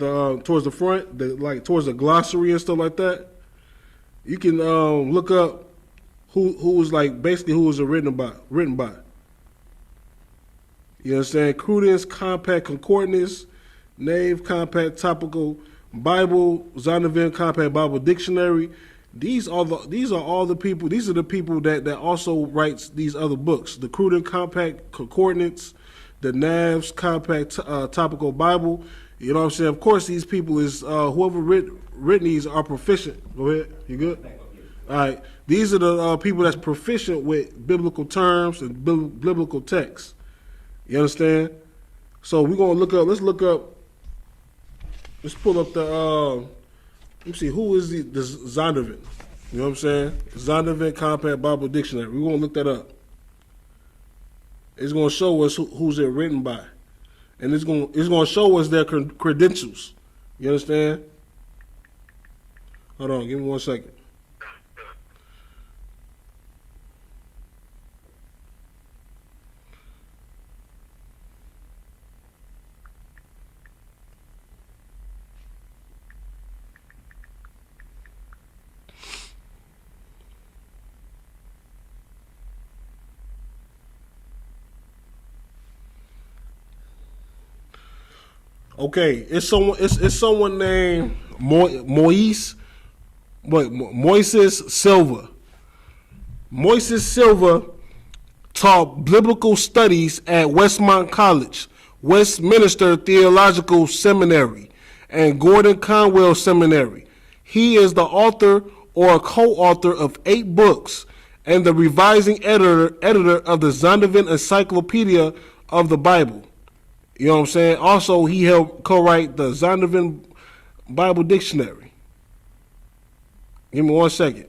towards the front, like towards the glossary and stuff like that, you can look up who was like basically who was it written by. You understand? Credence, compact concordance, Nave, compact topical Bible, Zondervan, compact Bible dictionary. These are all the people. These are the people that also writes these other books. The Cruden Compact Concordance, the Nav's Compact Topical Bible. You know what I'm saying? Of course, these people is whoever written these are proficient. Go ahead. You good? All right. These are the people that's proficient with biblical terms and biblical texts. You understand? So we're gonna look up. Let's look up. Let's pull up the. Let me see, who is the Zondervan? You know what I'm saying? Zondervan Compact Bible Dictionary. We're going to look that up. It's going to show us who's it written by. And it's going to show us their credentials. You understand? Hold on, give me 1 second. Okay, it's someone named Moises Silva. Moises Silva taught biblical studies at Westmont College, Westminster Theological Seminary, and Gordon Conwell Seminary. He is the author or co-author of 8 books and the revising editor of the Zondervan Encyclopedia of the Bible. You know what I'm saying? Also, he helped co-write the Zondervan Bible Dictionary. Give me 1 second.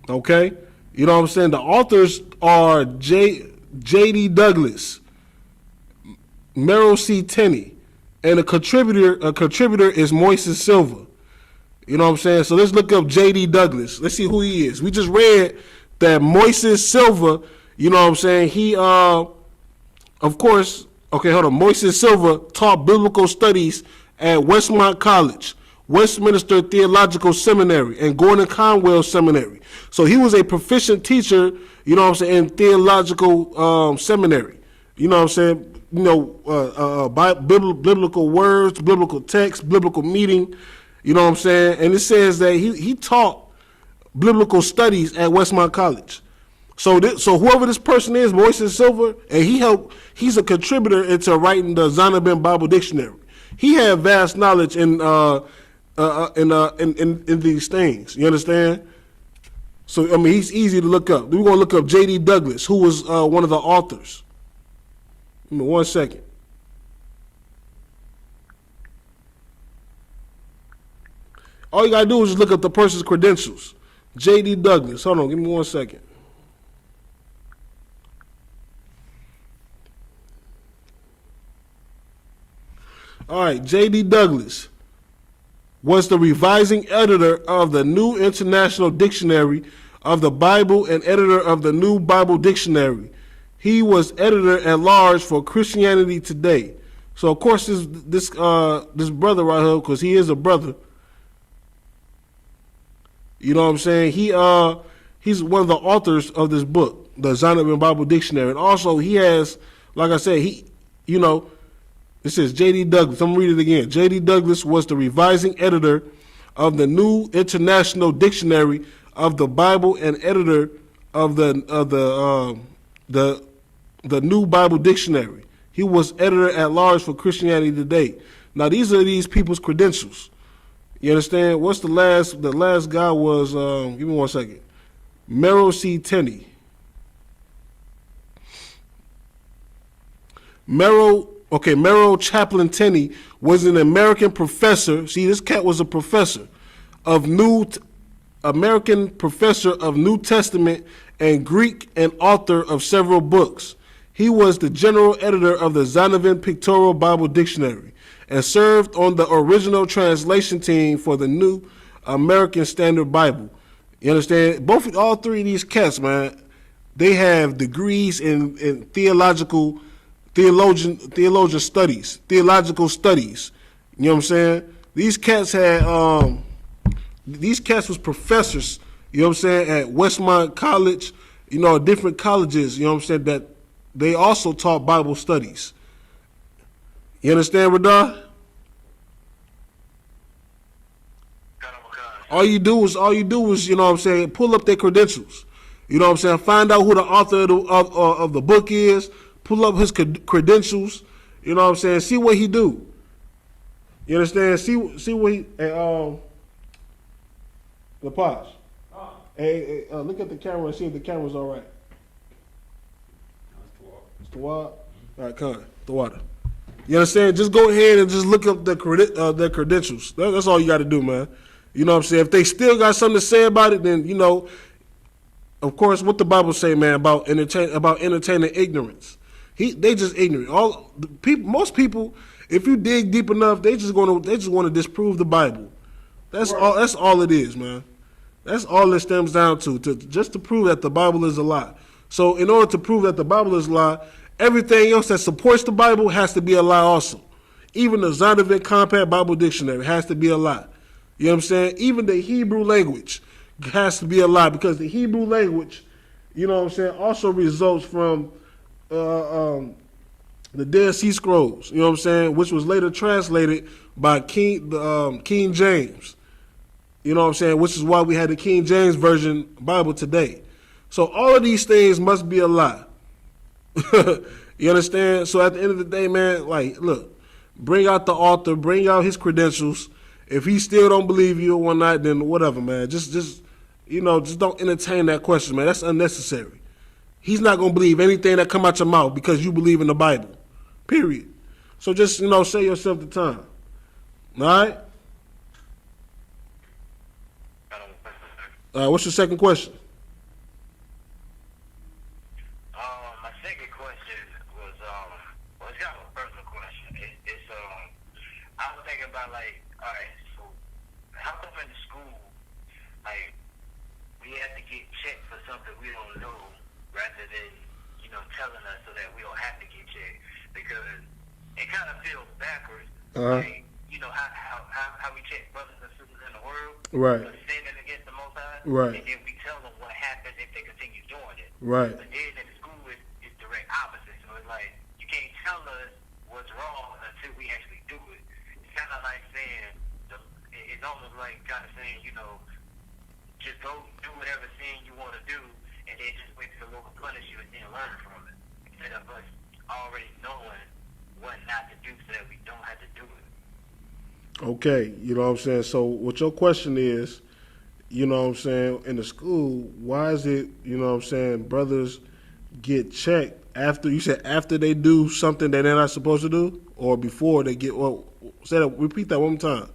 Okay? You know what I'm saying? The authors are J.D. Douglas, Merrill C. Tenney, and a contributor is Moises Silva. You know what I'm saying? So let's look up J.D. Douglas. Let's see who he is. We just read that Moises Silva, you know what I'm saying? He, of course, okay, hold on. Moises Silva taught biblical studies at Westmont College, Westminster Theological Seminary, and Gordon Conwell Seminary. So he was a proficient teacher, you know what I'm saying, in theological seminary. You know what I'm saying? You know, biblical words, biblical text, biblical meaning. You know what I'm saying? And it says that he taught biblical studies at Westmont College. So whoever this person is, Moises Silva, and he's a contributor into writing the Zondervan Bible Dictionary. He had vast knowledge in these things. You understand? So I mean, he's easy to look up. We're gonna look up J.D. Douglas, who was one of the authors. Give me 1 second. All you gotta do is just look up the person's credentials. J.D. Douglas. Hold on, give me 1 second. All right, J.D. Douglas was the revising editor of the New International Dictionary of the Bible and editor of the New Bible Dictionary. He was editor at large for Christianity Today. So of course this brother right here, because he is a brother. You know what I'm saying? He's one of the authors of this book, the Zondervan Bible Dictionary. And also he has, like I said, it says J.D. Douglas. I'm going to read it again. J.D. Douglas was the revising editor of the New International Dictionary of the Bible and editor of the New Bible Dictionary. He was editor at large for Christianity Today. Now these are these people's credentials. You understand? What's the last guy was, give me 1 second. Merrill C. Tenney. Merrill Chaplin Tenney was an American professor. See, this cat was a professor of American professor of New Testament and Greek and author of several books. He was the general editor of the Zondervan Pictorial Bible Dictionary and served on the original translation team for the New American Standard Bible. You understand? All three of these cats, man, They have degrees in theologian studies, theological studies. You know what I'm saying? These cats was professors, you know what I'm saying, at Westmont College, different colleges, you know what I'm saying, that they also taught Bible studies. You understand, Radar? All you do is, you know what I'm saying, pull up their credentials. You know what I'm saying? Find out who the author of the book is. Pull up his credentials. You know what I'm saying? See what he do. You understand? See what he. The Posh. Hey, look at the camera and see if the camera's all right. It's the water. All right, come on. The water. You understand? Just go ahead and just look up their credentials. That's all you got to do, man. You know what I'm saying? If they still got something to say about it, then, of course, what the Bible say, man, about entertaining ignorance. They just ignorant. Most people, if you dig deep enough, they just want to disprove the Bible. That's all. That's all it is, man. That's all it stems down to just to prove that the Bible is a lie. So, in order to prove that the Bible is a lie, everything else that supports the Bible has to be a lie also. Even the Zondervan Compact Bible Dictionary has to be a lie. You know what I'm saying? Even the Hebrew language has to be a lie, because the Hebrew language, you know what I'm saying, also results from the Dead Sea Scrolls, you know what I'm saying, which was later translated by King James. You know what I'm saying, which is why we had the King James Version Bible today. So all of these things must be a lie. You understand? So at the end of the day, man, look, bring out the author, bring out his credentials. If he still don't believe you or whatnot, then whatever, man. Just don't entertain that question, man. That's unnecessary. He's not gonna believe anything that come out your mouth because you believe in the Bible. Period. So just, save yourself the time. All right? What's your second question? My second question was, it's kind of a personal question. I was thinking about, all right, so how come in school, we have to get checked for something we don't know rather than, telling us so that we don't have to get checked? Because it kind of feels backwards. How we check brothers and sisters in the world. Right. For sinning against the Most High. Right. And then we tell them what happens if they continue doing it. Right. But then in the school, it's direct opposite. So it's like, you can't tell us what's wrong until we actually do it. It's kind of like saying, it's almost like kind of saying, just go do whatever sin you want to do, and then just wait till the Lord punish you and then learn from it. Instead of us already knowing what not to do so that we don't have to do it. Okay, you know what I'm saying? So what your question is, you know what I'm saying, in the school, why is it, you know what I'm saying, brothers get checked after they do something that they're not supposed to do, or before they get, repeat that one more time.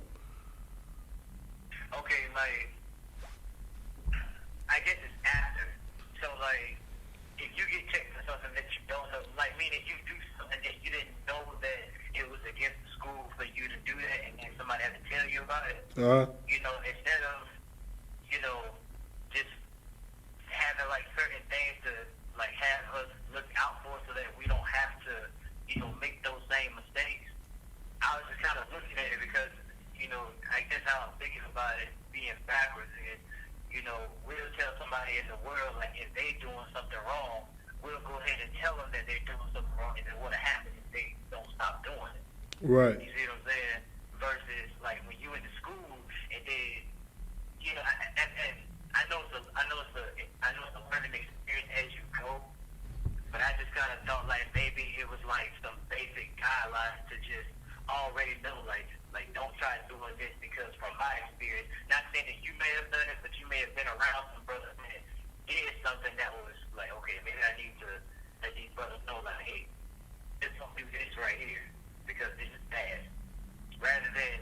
Okay, I guess it's after. So, if you get checked for something that you don't know, meaning you do something that you didn't know that it was against the school for you to do that, and then somebody had to tell you about it. Instead of, just having certain things to have us look out for so that we don't have to, make those same mistakes. I was just kind of looking at it because, I guess how I'm thinking about it being backwards is, we'll tell somebody in the world, if they doing something wrong, we'll go ahead and tell them that they're doing something wrong, and then what'll happen if they don't stop doing it. Right. You see what I'm saying? Versus when you in the school and then, and I know it's a learning experience as you go, but I just kind of thought maybe it was some basic guidelines to just already know don't try doing this, because from my experience, not saying that you may have done it, but you may have been around some brothers that did something that was okay, maybe I need to let these brothers know hey, just don't do this right here because this is bad. Rather than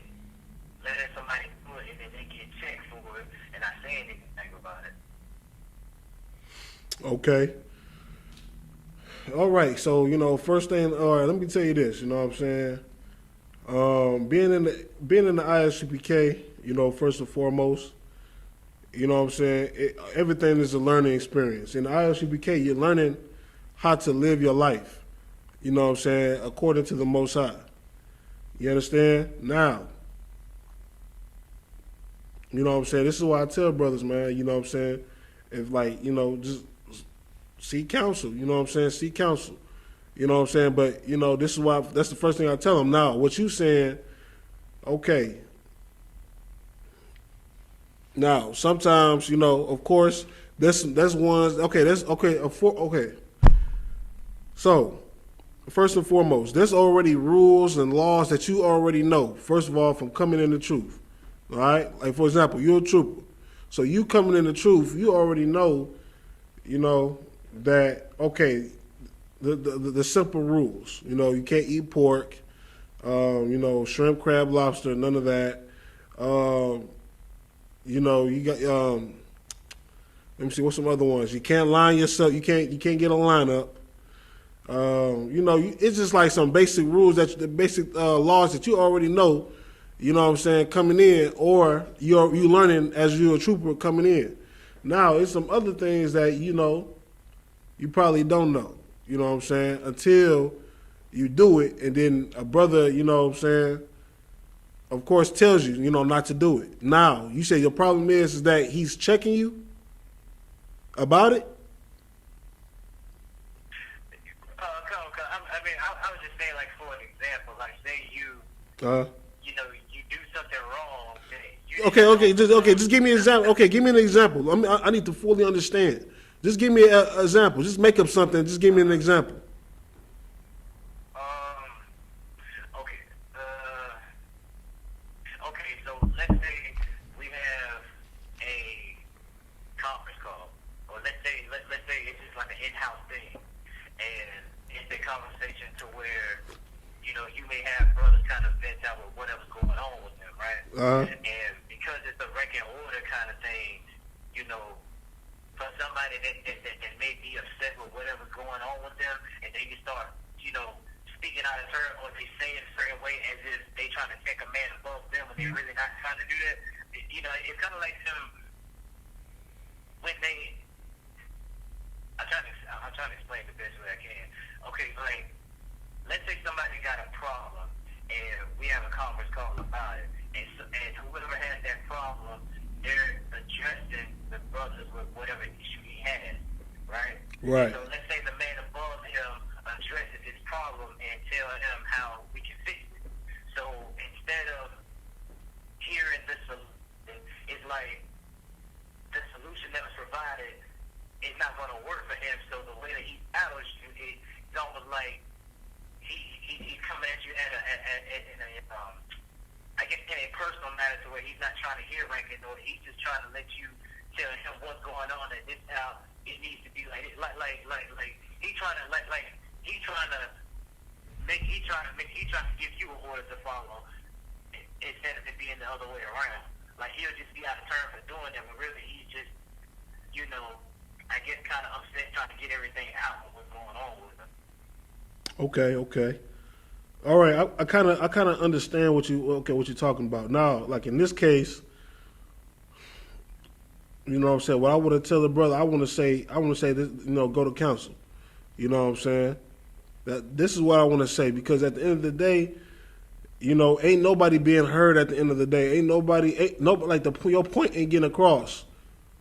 letting somebody do it and then they get checked for it and not saying anything about it. Okay. All right. So, first thing, all right, let me tell you this, you know what I'm saying? Being in the I.S.U.P.K, first and foremost, You know what I'm saying? Everything is a learning experience. In I.S.U.P.K, you're learning how to live your life. You know what I'm saying? According to the Most High. You understand? Now, you know what I'm saying? This is why I tell brothers, man, you know what I'm saying? If, like, you know, just seek counsel. You know what I'm saying? Seek counsel. You know what I'm saying? But, you know, this is why, that's the first thing I tell them. Now, what you saying, okay. Now, sometimes, you know, of course, that's ones, okay, that's, okay, okay. So, first and foremost, there's already rules and laws that you already know, first of all, from coming in the truth. All right? Like, for example, you're a trooper. So you coming in the truth, you already know, you know, that, okay, the simple rules. You know, you can't eat pork, you know, shrimp, crab, lobster, none of that. You know, you got, let me see, what's some other ones? You can't line yourself, you can't get a lineup. You know, it's just like some basic rules, the basic laws that you already know, you know what I'm saying, coming in, or you learning as you're a trooper coming in. Now, it's some other things that, you know, you probably don't know, you know what I'm saying, until you do it, and then a brother, you know what I'm saying, of course tells you, you know, not to do it. Now, you say your problem is that he's checking you about it? I was just saying, like, for an example, like, say you know, you do something wrong. Just give me an example. Okay, give me an example. I need to fully understand. Just give me an example. Just make up something. Just give me an example. Okay. Okay, so let's say we have a conference call, or let's say it's just like an in-house thing, and it's a conversation to where, you know, you may have brothers kind of vent out with whatever's going on with them, right? And because it's a wreck and order kind of thing, you know, for somebody that may be upset with whatever's going on with them, and they just start, you know, speaking out of turn, or they say it a certain way as if they trying to take a man above them when they're really not trying to do that. You know, it's kind of like them when they. I'm trying to explain the best way I can. Okay, like, let's say somebody got a problem, and we have a conference call about it, and whoever has that problem, they're addressing the brothers with whatever issue he has, right? Right. So let's say the man above him addresses his problem and tell him how we can fix it. So instead of hearing the solution, it's like the solution that was provided is not going to work for him. So the way that he battles you, it's almost like he's coming at you in a personal matter, to where he's not trying to hear right, or he's just trying to let you tell him what's going on, and this how it needs to be, like he's trying to give you an order to follow, instead of it being the other way around. Like, he'll just be out of turn for doing that, but really he's just, you know, I guess kind of upset, trying to get everything out of what's going on with him. Okay. All right, I kind of understand what you're talking about. Now, like in this case, you know what I'm saying, what I want to tell the brother, I want to say this, you know, go to counsel. You know what I'm saying? That this is what I want to say, because at the end of the day, you know, ain't nobody being heard at the end of the day. Ain't nobody like your point ain't getting across.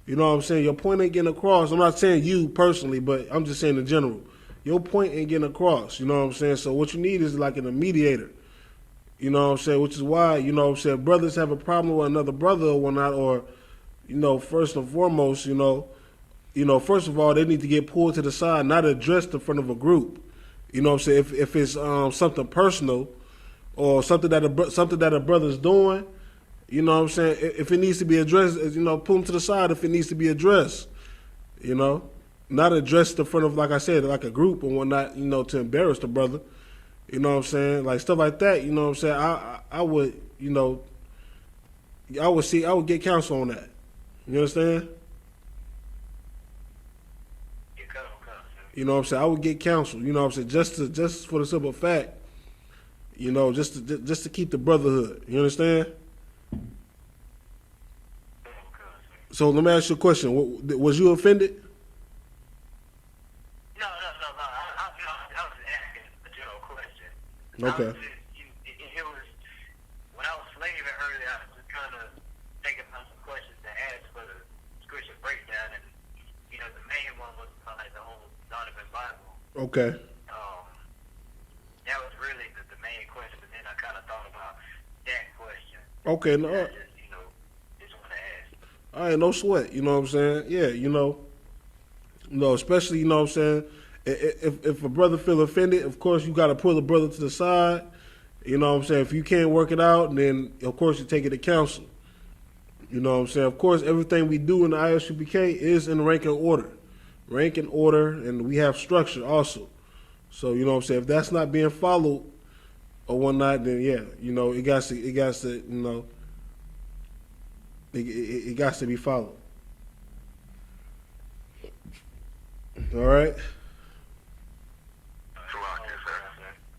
You know what I'm saying? Your point ain't getting across. I'm not saying you personally, but I'm just saying in general. Your point ain't getting across, you know what I'm saying? So what you need is like a mediator, you know what I'm saying? Which is why, you know what I'm saying, brothers have a problem with another brother or whatnot, or, you know, first and foremost, you know, first of all, they need to get pulled to the side, not addressed in front of a group. You know what I'm saying? If it's something personal or something that a brother's doing, you know what I'm saying? If it needs to be addressed, you know, pull them to the side if it needs to be addressed, you know? Not addressed in front of, like I said, like a group and whatnot, you know, to embarrass the brother. You know what I'm saying? Like stuff like that, you know what I'm saying? I would, you know, I would get counsel on that. You understand? You know what I'm saying? I would get counsel, you know what I'm saying? Just for the simple fact, you know, just to keep the brotherhood. You understand? So let me ask you a question. Was you offended? No. I was asking a general question. I Okay. was just, it was when I was slaving earlier. I was just kind of thinking about some questions to ask for the scripture breakdown, and the main one was like the whole Donovan Bible. Okay. That was really the main question, but then I kind of thought about that question. Okay. And No. I just want to ask. All right. No sweat. You know what I'm saying? Yeah. Especially what I'm saying. If a brother feel offended, of course you got to pull the brother to the side. You know what I'm saying? If you can't work it out, then of course you take it to counsel. You know what I'm saying? Of course, everything we do in the I.S.U.P.K is in rank and order. Rank and order, and we have structure also. So, you know what I'm saying? If that's not being followed or whatnot, then yeah, it got to, it got to be followed. All right?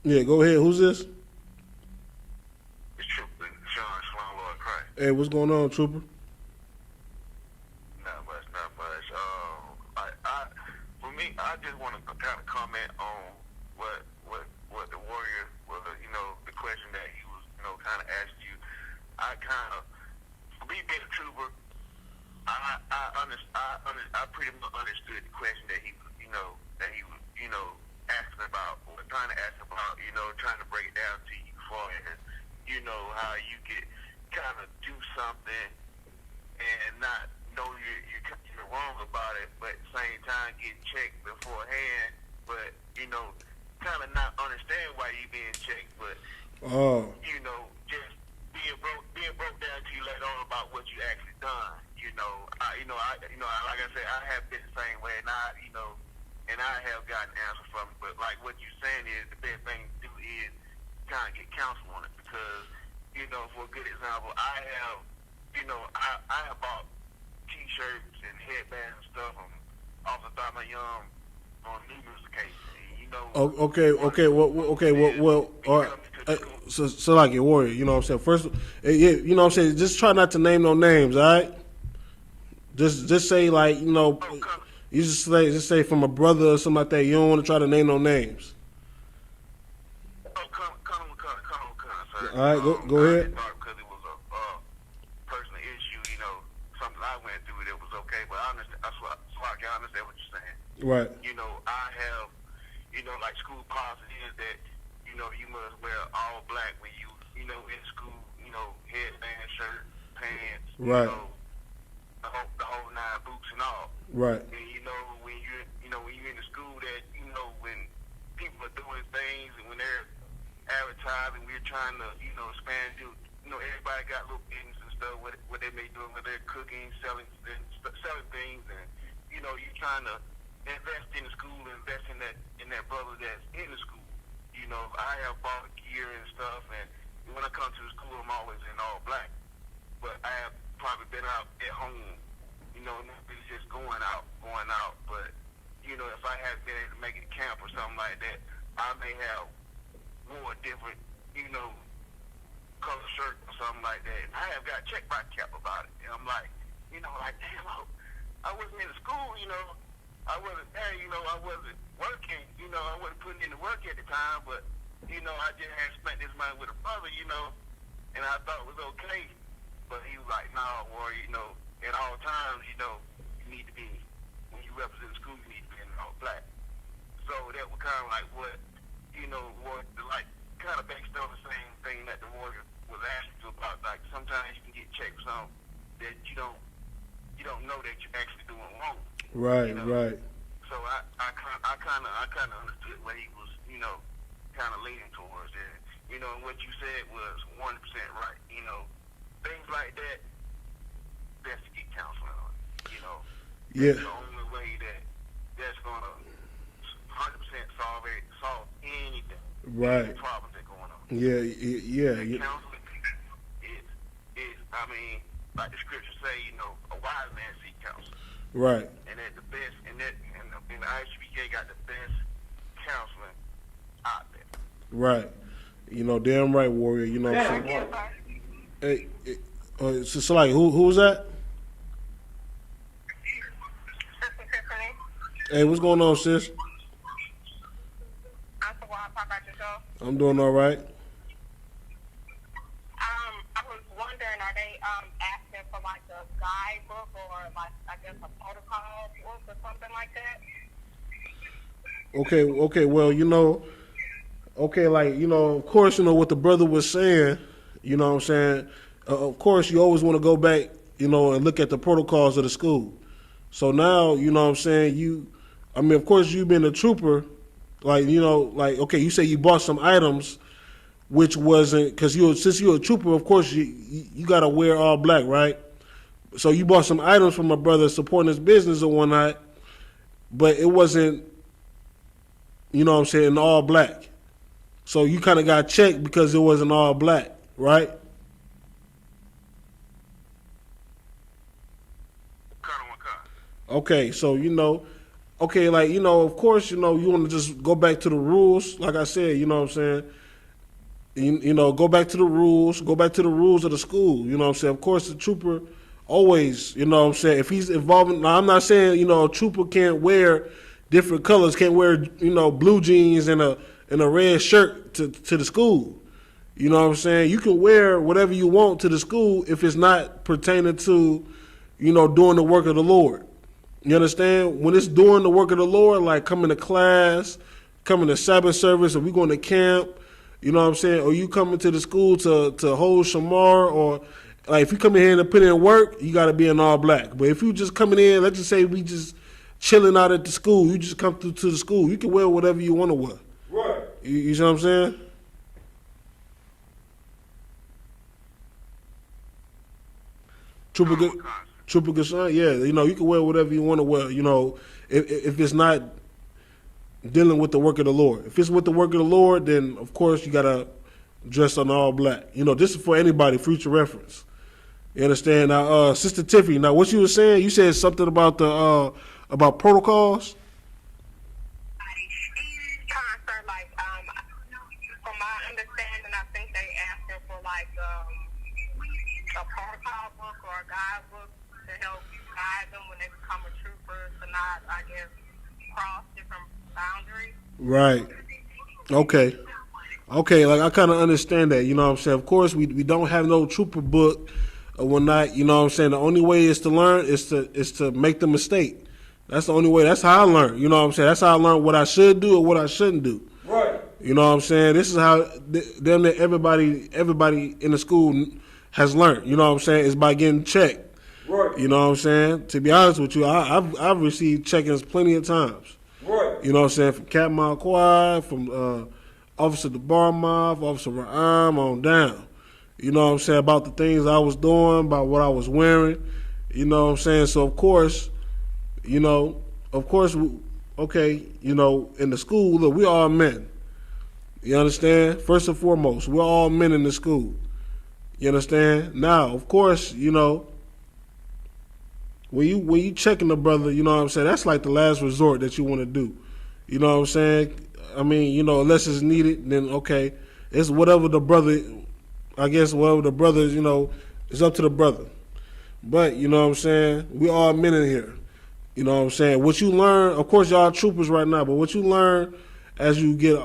Yeah, go ahead. Who's this? It's Trooper Sean Shalom Lord Christ. Hey, what's going on, Trooper? Not much. For me, I just want to kind of comment on what the warrior was, the question that he was, kind of asked you. I kind of, for me being a trooper, I pretty much understood the question that he was, asking about, or trying to ask about, trying to break it down to you for it. How you could kind of do something and not know you're wrong about it, but at the same time get checked beforehand, but, kind of not understand why you being checked, but, just being broke down to you later on about what you actually done. Like I said, I have been the same way, and I have gotten answers from it, but like what you're saying is the best thing to do is kind of get counsel on it, because, for a good example, I have bought T-shirts and headbands and stuff off the top of my young on numerous occasions. Well, all right. So like your warrior, you know what I'm saying? First, yeah, you know what I'm saying? Just try not to name no names, all right? Just say like, you just say from a brother or something like that. You don't want to try to name no names. All right, go ahead. Because it was a personal issue, something I went through, it was okay. But I understand. So I can understand what you're saying. Right. I have, like school policy is that, you must wear all black when you, in school, headband, shirt, pants, right. The whole nine, boots and all. Right. And when you're in the school that, when people are doing things and when they're advertising, we're trying to, expand to, everybody got little business and stuff, what they may do, whether they're cooking, selling things, and, you're trying to invest in the school, invest in that brother that's in the school. I have bought gear and stuff, and when I come to the school, I'm always in all black. But I have probably been out at home, not really just going out. But, if I had been able to make it to camp or something like that, I may have wore a different, color shirt or something like that. And I have got checked by Cap about it. And I'm like, damn, I wasn't in the school, I wasn't there, I wasn't working, I wasn't putting in the work at the time, but, I just had spent this money with a brother, and I thought it was okay. But he was like, nah, warrior, at all times, you need to be, when you represent the school, you need to be in all black. So that was kind of like what, like, kind of based on the same thing that the warrior was asking you about. Like, sometimes you can get checked for something that you don't know that you're actually doing wrong. Right, right. So I kind of understood what he was, kind of leaning towards. And, and what you said was 100% right. Things like that, best to get counseling on. Yeah. That's the only way that's going to 100% solve anything. Right. Any problems that are going on. Yeah. Counseling is, like the scriptures say, a wise man seek counsel. Right. And that the best, and the I.S.U.P.K got the best counseling out there. Right. Damn right, warrior. Hey, so like, who was that? Hey, what's going on, sis? I'm so wild, talk about yourself. I'm doing all right. I was wondering, are they asking for like a guidebook or like I guess a protocol book or something like that? Okay, well, of course, what the brother was saying, you know what I'm saying? Of course, you always want to go back, and look at the protocols of the school. So now, you know what I'm saying, of course, you being a trooper, okay, you say you bought some items, which wasn't, because since you're a trooper, of course, you got to wear all black, right? So you bought some items from my brother supporting his business or whatnot, but it wasn't, you know what I'm saying, in all black. So you kind of got checked because it wasn't all black, right? Okay, so of course, you want to just go back to the rules, like I said, you know what I'm saying? Go back to the rules of the school, you know what I'm saying? Of course, the trooper always, you know what I'm saying, if he's involved, now I'm not saying, a trooper can't wear different colors, can't wear, blue jeans and a red shirt to the school. You know what I'm saying? You can wear whatever you want to the school if it's not pertaining to, doing the work of the Lord. You understand? When it's doing the work of the Lord, like coming to class, coming to Sabbath service, or we going to camp, you know what I'm saying? Or you coming to the school to hold shamar, or like if you come in here to put in work, you got to be in all black. But if you just coming in, let's just say we just chilling out at the school, you just come through to the school, you can wear whatever you want to wear. Right. You see what I'm saying? Trooper Gasson, yeah, you can wear whatever you want to wear, if it's not dealing with the work of the Lord. If it's with the work of the Lord, then of course you gotta dress on all black. This is for anybody, future reference. You understand? Now, Sister Tiffany, now what you were saying, you said something about about protocols. Sir, like from my understanding, I think they asking for like a protocol book or a guidebook to help guide them when they become a trooper to not, I guess, cross different boundaries. Right. Okay, like I kind of understand that, you know what I'm saying? Of course, we don't have no trooper book or whatnot, you know what I'm saying? The only way is to learn is to make the mistake. That's the only way. That's how I learn, you know what I'm saying? That's how I learn what I should do or what I shouldn't do. Right. You know what I'm saying? This is how everybody in the school has learned, you know what I'm saying? It's by getting checked. Right. You know what I'm saying? To be honest with you, I've received check-ins plenty of times. Right. You know what I'm saying? From Captain Malquad, from Officer DeBarmouth, Officer Ra'am on down. You know what I'm saying? About the things I was doing, about what I was wearing. You know what I'm saying? So, of course, okay, in the school, look, we're all men. You understand? First and foremost, we're all men in the school. You understand? Now, of course, when you checking the brother, you know what I'm saying, that's like the last resort that you want to do. You know what I'm saying? I mean, unless it's needed, then okay. It's whatever the brother, I guess whatever the brother, it's up to the brother. But, you know what I'm saying, we all men in here. You know what I'm saying? What you learn, of course y'all troopers right now, but what you learn as you get,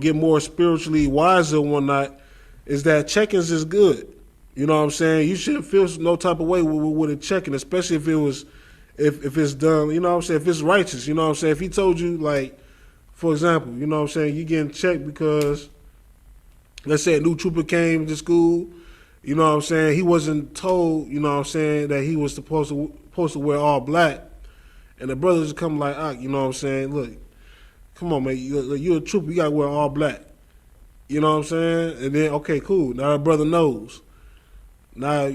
get more spiritually wiser and whatnot, is that check-ins is good. You know what I'm saying? You shouldn't feel no type of way with a check-in, especially if it was, if it's done, you know what I'm saying, if it's righteous, you know what I'm saying? If he told you, like, for example, you know what I'm saying, you getting checked because, let's say a new trooper came to school, you know what I'm saying, he wasn't told, you know what I'm saying, that he was supposed to wear all black, and the brothers come like, you know what I'm saying, look, come on, man, you're a trooper, you got to wear all black. You know what I'm saying? And then, okay, cool, now the brother knows. Now, of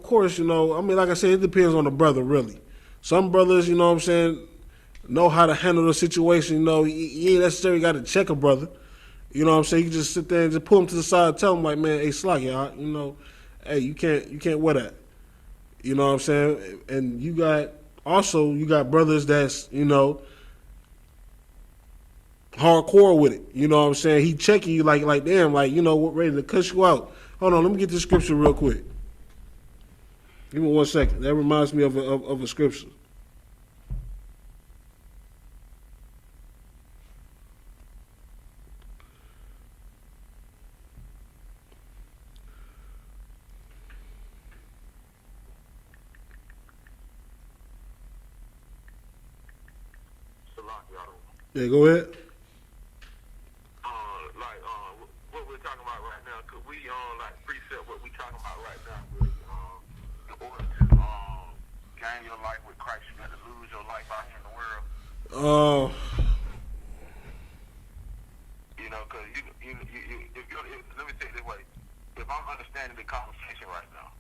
course, like I said, it depends on the brother, really. Some brothers, you know what I'm saying, know how to handle the situation. You ain't necessarily got to check a brother. You know what I'm saying? You just sit there and just pull him to the side and tell him, like, man, hey, slack, y'all, hey, you can't wear that. You know what I'm saying? And you got brothers that's, hardcore with it. You know what I'm saying? He checking you like damn, like, ready to cuss you out. Hold on, let me get this scripture real quick. Give me 1 second. That reminds me of a scripture. Shalom, y'all. Yeah, go ahead. What we're talking about right now, could we like precept what we're talking about right now with in order to gain your life with Christ, you got to lose your life out here in the world. You know, because let me say it this way: if I'm understanding the conversation right now,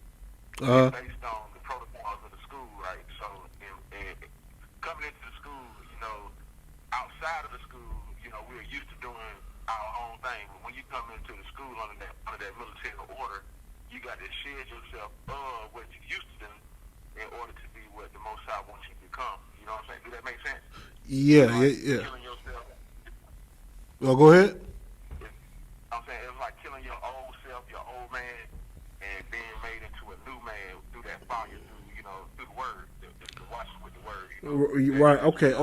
based on the protocols of the school, right? So, and coming into the school, you know, outside of the school, you know, we're used to doing our own thing. But when you come into the school under that military order, you got to shed yourself of what you used to do in order to be what the Most High wants you to become. You know what I'm saying? Do that make sense? Yeah, like yeah. Killing yourself. Well, go ahead. I'm saying it's like killing your old self, your old man, and being made into a new man through that fire, through the word, the washing with the word. You know? Right. Okay.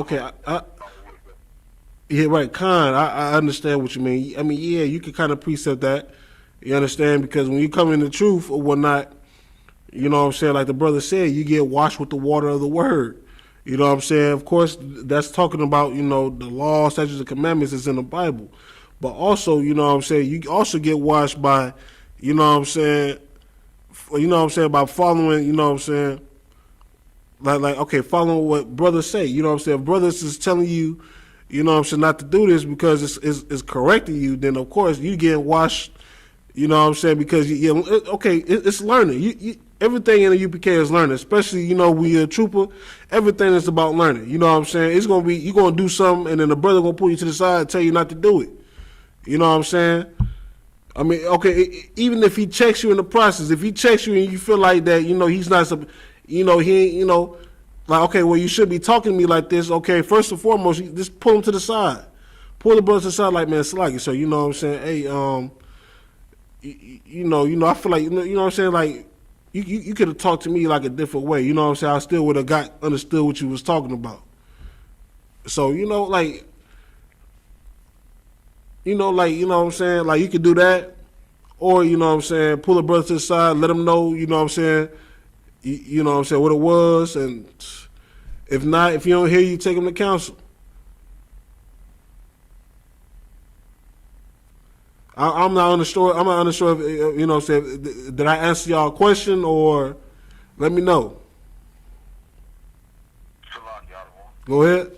Yeah, right. Khan, I understand what you mean. I mean, yeah, you can kind of precept that. You understand? Because when you come in the truth or whatnot, you know what I'm saying? Like the brother said, you get washed with the water of the word. You know what I'm saying? Of course, that's talking about, the law, statutes, and commandments is in the Bible. But also, you know what I'm saying, you also get washed by, you know what I'm saying, by following, you know what I'm saying, okay, following what brothers say. You know what I'm saying? If brothers is telling you, you know what I'm saying, not to do this because it's correcting you, then of course you get washed, you know what I'm saying, because, it's learning. Everything in the UPK is learning, especially, when you're a trooper, everything is about learning. You know what I'm saying? It's going to be, you're going to do something and then the brother going to pull you to the side and tell you not to do it. You know what I'm saying? I mean, okay, even if he checks you in the process, if he checks you and you feel like that, he's not, like, okay, well, you should be talking to me like this. Okay, first and foremost, you just pull him to the side. Pull the brother to the side like, man, it's like it. So, you know what I'm saying? Hey, I feel like, you know what I'm saying? Like, you could have talked to me like a different way. You know what I'm saying? I still would have understood what you was talking about. So, like, you know what I'm saying? Like, you could do that. Or, you know what I'm saying, pull a brother to the side, let him know, you know what I'm saying, you know what I'm saying, what it was. And if not, if you don't hear you, take him to counsel. I'm not unsure if, you know what I'm saying, did I answer y'all a question or let me know. Go ahead.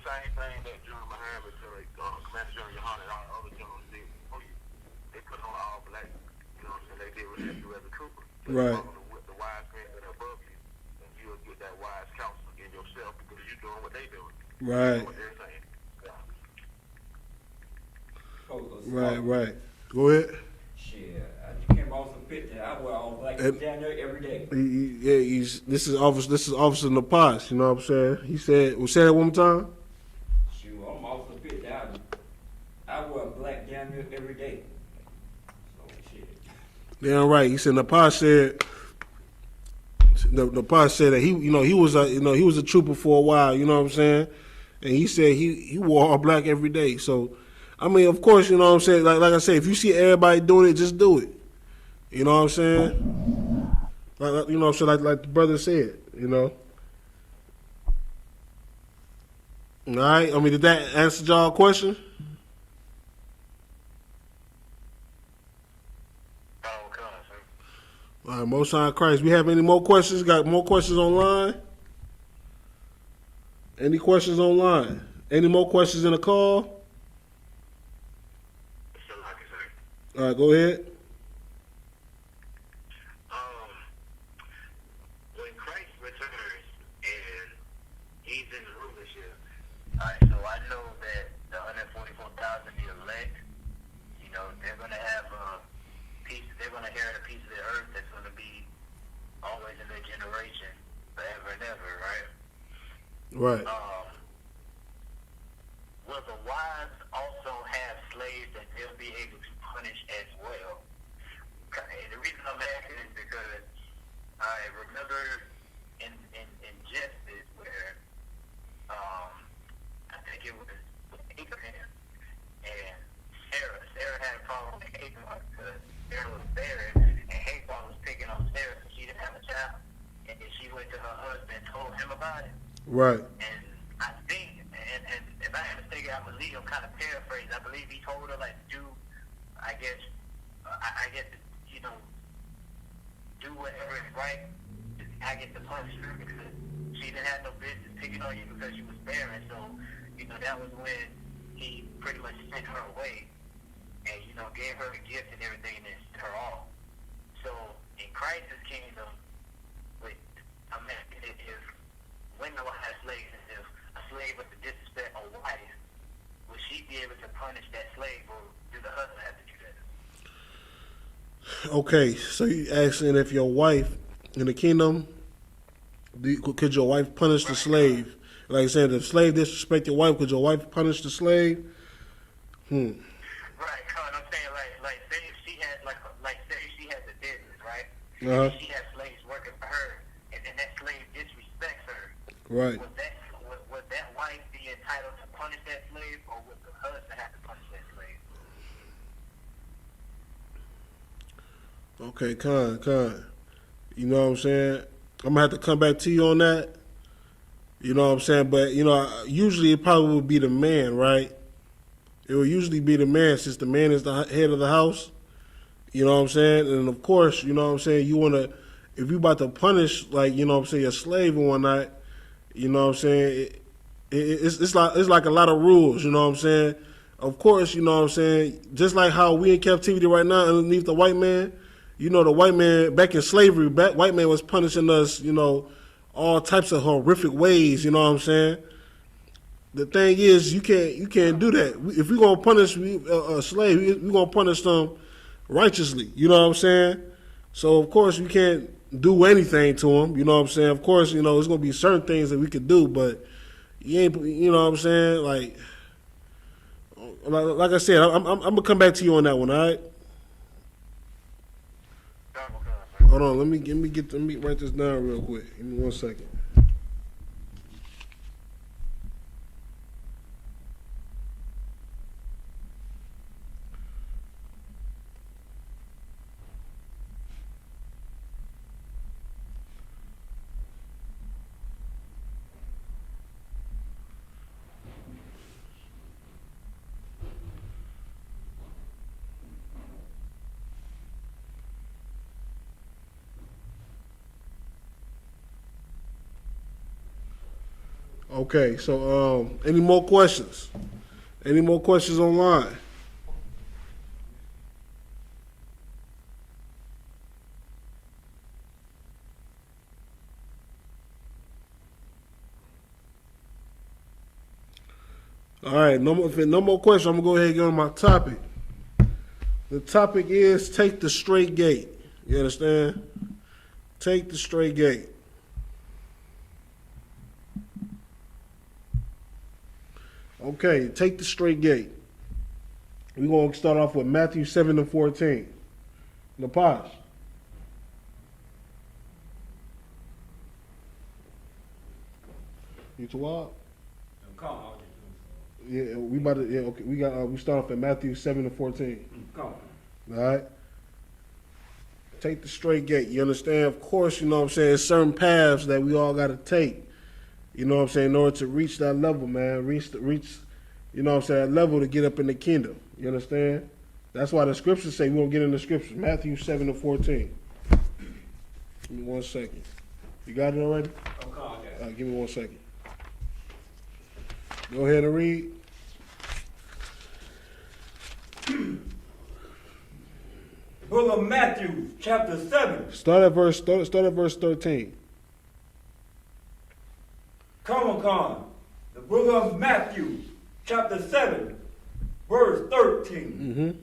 Same thing that General Muhammad, Commander General Yahanna, and all the other generals did before you. They put on all black. You know what I'm saying? They did what they do as a trooper. Right. The wise men that are above you, and you'll get that wise counsel in yourself because you're doing what they're doing. Right. What they're saying. Right. Go ahead. Shit, I came off the pit that I wear all black down there every day. This is Officer in the Pots, you know what I'm saying? He said, we'll say that one more time. Shoot, I'm off the pit that I wear black down there every day. So shit. Damn right. He said the Pots said the Pots said that he was a trooper for a while, you know what I'm saying? And he said he wore all black every day. So I mean, of course, you know what I'm saying? Like I said, if you see everybody doing it, just do it. You know what I'm saying? Like you know what I'm saying? Like the brother said, you know. All right. I mean, did that answer y'all question? All right, Most High Christ. We have any more questions? Got more questions online? Any questions online? Any more questions in the call? So like I say, All right, go ahead. When Christ returns and he's in rulership, alright, so I know that the 144,000, the elect, you know, they're gonna have a piece. They're gonna inherit a piece of the earth that's gonna be always in their generation, forever and ever, right? Right. Will the wives also have slaves that they'll be able to punish as well? And the reason I'm asking is because I remember in Genesis where I think it was Abraham and Sarah. Sarah had a problem with Hagar because Sarah was barren and Hagar was picking on Sarah because she didn't have a child. And then she went to her husband and told him about it. Right. And I think, and if I am mistaken, I believe, I'm kind of paraphrasing, I believe he told her, like, do, I guess, you know, do whatever is right. I get the punish her because she didn't have no business picking on you because you was barren. So, you know, that was when he pretty much sent her away and, you know, gave her a gift and everything and sent her off. So, in Christ's kingdom, I'm asking if women will have slaves, and if a slave was to disrespect a wife, will she be able to punish that slave, or do the husband have to do that? Okay, so you asking if your wife in the kingdom, could your wife punish the slave? Like I said, if the slave disrespect your wife, could your wife punish the slave? Right, Con, I'm saying like say if she has say if she has a business, right? Uh-huh. And she has slaves working for her, and then that slave disrespects her. Right. Would that wife be entitled to punish that slave, or would the husband have to punish that slave? Okay, Con. You know what I'm saying? I'm gonna have to come back to you on that. You know what I'm saying? But, you know, usually it probably would be the man, right? It would usually be the man, since the man is the head of the house. You know what I'm saying? And of course, you know what I'm saying, you wanna, if you about to punish, like, you know what I'm saying, a slave and whatnot, you know what I'm saying, it's like a lot of rules, you know what I'm saying? Of course, you know what I'm saying, just like how we in captivity right now underneath the white man, you know, the white man, back in slavery, white man was punishing us, you know, all types of horrific ways, you know what I'm saying? The thing is, you can't do that. If we're going to punish a slave, we're going to punish them righteously, you know what I'm saying? So, of course, we can't do anything to them, you know what I'm saying? Of course, you know, there's going to be certain things that we could do, but you know what I'm saying? Like I said, I'm going to come back to you on that one, all right? Hold on, let me write this down real quick. Give me 1 second. Okay, so any more questions? Any more questions online? All right, no more questions. I'm gonna go ahead and get on my topic. The topic is take the straight gate. You understand? Take the straight gate. Okay, take the straight gate. We're going to start off with Matthew 7:14. Napash. You too wild? Come on. Yeah, we about to. Yeah, okay. We start off at Matthew 7:14. Come on. All right. Take the straight gate. You understand? Of course, you know what I'm saying. There's certain paths that we all got to take. You know what I'm saying? In order to reach that level, man. Reach. You know what I'm saying? That level to get up in the kingdom. You understand? That's why the scriptures say we won't get in the scriptures. Matthew 7:14. Give me 1 second. You got it already? I'm calm, Give me 1 second. Go ahead and read. Book of Matthew, chapter 7. Start at verse 13. Come on. The book of Matthew, chapter 7, verse 13.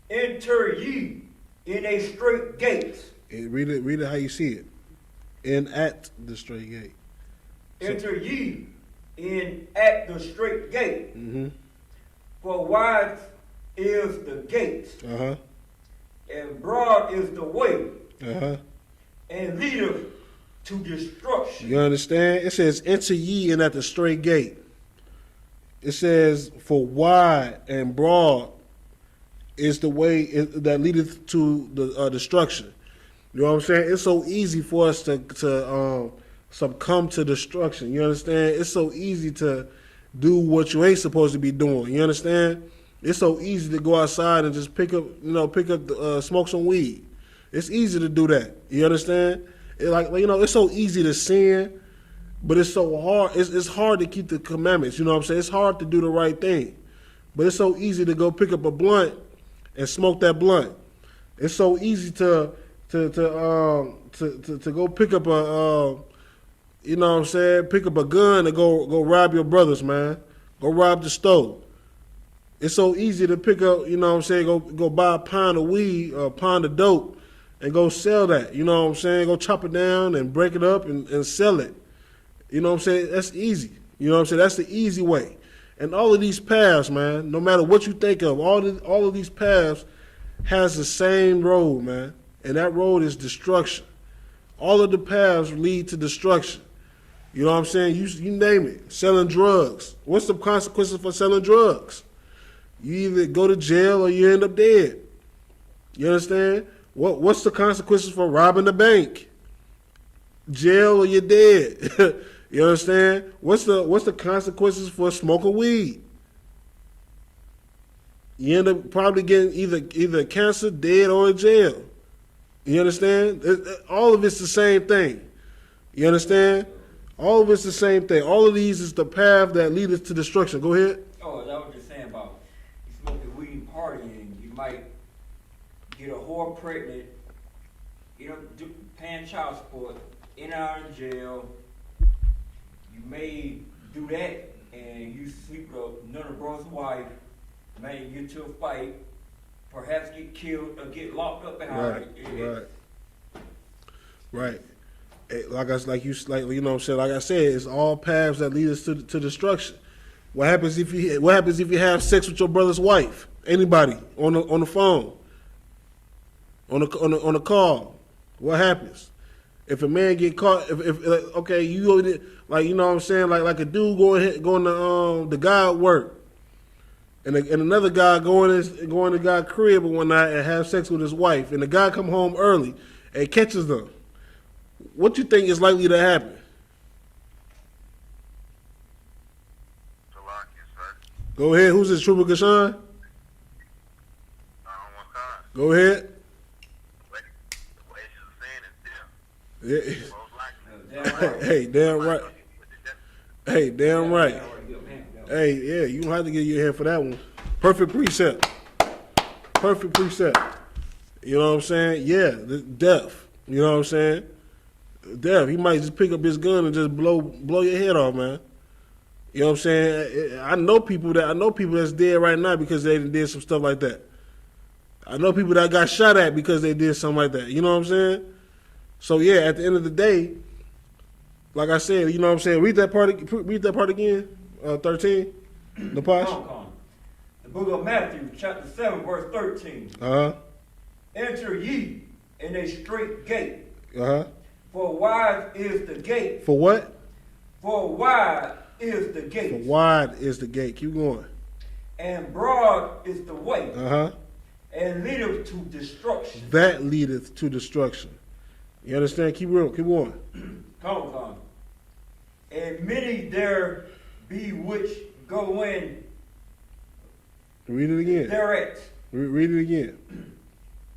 Enter ye in a straight gate. Read it how you see it. In at the straight gate. Enter ye in at the straight gate. For wide is the gate, and broad is the way, and leadeth to destruction. You understand? It says, enter ye in at the straight gate. It says, for wide and broad is the way that leadeth to the destruction. You know what I'm saying? It's so easy for us to succumb to destruction. You understand? It's so easy to do what you ain't supposed to be doing. You understand? It's so easy to go outside and just pick up, smoke some weed. It's easy to do that. You understand? It's so easy to sin, but it's so hard. It's hard to keep the commandments. You know what I'm saying? It's hard to do the right thing, but it's so easy to go pick up a blunt and smoke that blunt. It's so easy to go pick up a pick up a gun and go rob your brothers, man. Go rob the store. It's so easy to pick up, go buy a pound of weed or a pound of dope and go sell that. You know what I'm saying? Go chop it down and break it up and sell it. You know what I'm saying? That's easy. You know what I'm saying? That's the easy way. And all of these paths, man, no matter what you think of, all of these paths has the same road, man. And that road is destruction. All of the paths lead to destruction. You know what I'm saying? You name it. Selling drugs. What's the consequences for selling drugs? You either go to jail or you end up dead. You understand? What's the consequences for robbing the bank? Jail or you're dead. You understand? What's the consequences for smoking weed? You end up probably getting either cancer, dead, or in jail. You understand? All of it's the same thing. You understand? All of it's the same thing. All of these is the path that leads us to destruction. Go ahead. Oh, that was just saying about you smoking weed and partying. You might get a whore pregnant, paying child support, in and out of jail. You may do that and you sleep with another brother's wife, may get into a fight, perhaps get killed or get locked up behind it. Right. Like I said, it's all paths that lead us to destruction. What happens if you have sex with your brother's wife? Anybody on the phone, on the call? What happens if a man get caught? If you go like a dude going to the guy at work, and another guy going to the guy's crib and whatnot and have sex with his wife, and the guy come home early and catches them. What you think is likely to happen? Go ahead. Who's this? Trooper Gashan? Go ahead. Hey, damn right. Hey, damn right. Hey, yeah, you don't have to get your hand for that one. Perfect precept. Perfect precept. You know what I'm saying? Yeah, death. You know what I'm saying? Death. He might just pick up his gun and just blow your head off, man. You know what I'm saying? I know people that's dead right now because they did some stuff like that. I know people that got shot at because they did something like that. You know what I'm saying? So yeah, at the end of the day, like I said, you know what I'm saying? Read that part again. 13. The Posh. The book of Matthew, chapter 7, verse 13. Enter ye in a straight gate. For wide is the gate. For what? For wide is the gate. For wide is the gate. Keep going. And broad is the way. And leadeth to destruction. That leadeth to destruction. You understand? Keep going. Come. And many there be which go in. Read it again. Thereat. Read it again.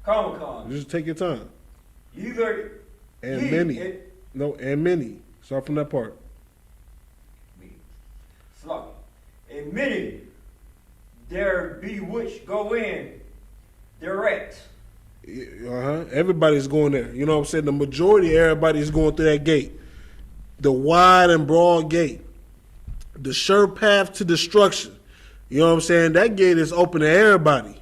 Come. Just take your time. Either and many. And many. Start from that part. Slow. and many there be which go in direct. Everybody's going there. You know what I'm saying? The majority of everybody is going through that gate. The wide and broad gate. The sure path to destruction. You know what I'm saying? That gate is open to everybody.